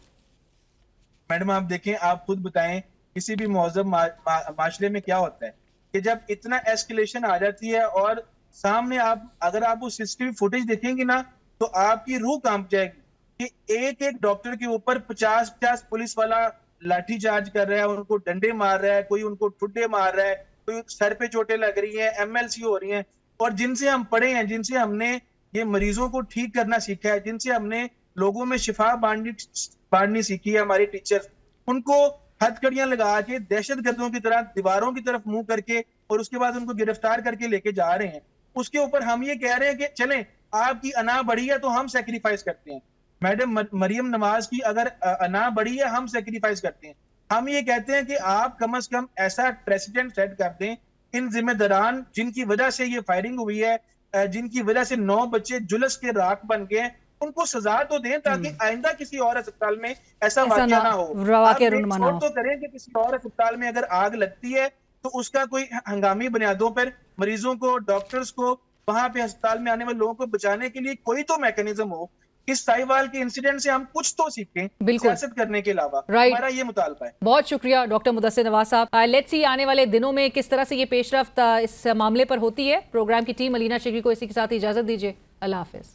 मैडम, आप देखें, आप खुद बताएं, किसी भी मौजूद माशरे में क्या होता है कि जब इतना एस्केलेशन आ जाती है और सामने आप अगर आप वो सीसीटीवी फुटेज देखेंगे ना तो आपकी रूह कांप जाएगी कि एक डॉक्टर के ऊपर 50-50 पुलिस वाला लाठी चार्ज कर रहा है, उनको डंडे मार रहा है, कोई उनको ठुड्डे मार रहा है, कोई सर पे चोटें लग रही हैं, एमएलसी हो रही हैं। और जिनसे हम पढ़े हैं, जिनसे हमने ये मरीजों को ठीक करना सीखा है, जिनसे हमने लोगों में शिफा बांटनी सीखी है, हमारे टीचर्स, उनको हथकड़ियां लगा के दहशतगर्दों की तरह दीवारों की तरफ मुंह करके और उसके बाद उनको गिरफ्तार करके लेके जा रहे हैं। उसके ऊपर हम ये कह रहे हैं कि चलें, आपकी अना बढ़ी है तो हम सेक्रीफाइस करते हैं। मैडम, मरियम नवाज की अगर अना बढ़ी है, हम सेक्रीफाइस करते हैं। हम ये कहते हैं कि आप कम से कम ऐसा प्रेसिडेंट सेट कर दें, इन जिम्मेदारान जिनकी वजह से ये फायरिंग हुई है, जिनकी वजह से 9 बच्चे जुलस के राख बन गए, उनको सजा तो दें ताकि आइंदा किसी और अस्पताल में ऐसा वाकया ना हो। तो करें कि किसी और अस्पताल में अगर आग लगती है तो उसका कोई हंगामी बुनियादों पर मरीजों को, डॉक्टर्स को, वहां पे अस्पताल में आने वाले लोगों को बचाने के लिए कोई तो मैकेनिज्म हो। इस साहिवाल के इंसिडेंट से हम कुछ तो सीखें सियासत करने के अलावा। हमारा ये मुतालबा है। बहुत शुक्रिया डॉक्टर मुदस्सिर नवाज साहब। लेट्स सी आने वाले दिनों में किस तरह से ये पेशरफ्त इस मामले पर होती है। प्रोग्राम की टीम अलीना शिगरी को इसी के साथ इजाजत दीजिए। अल्लाह हाफिज।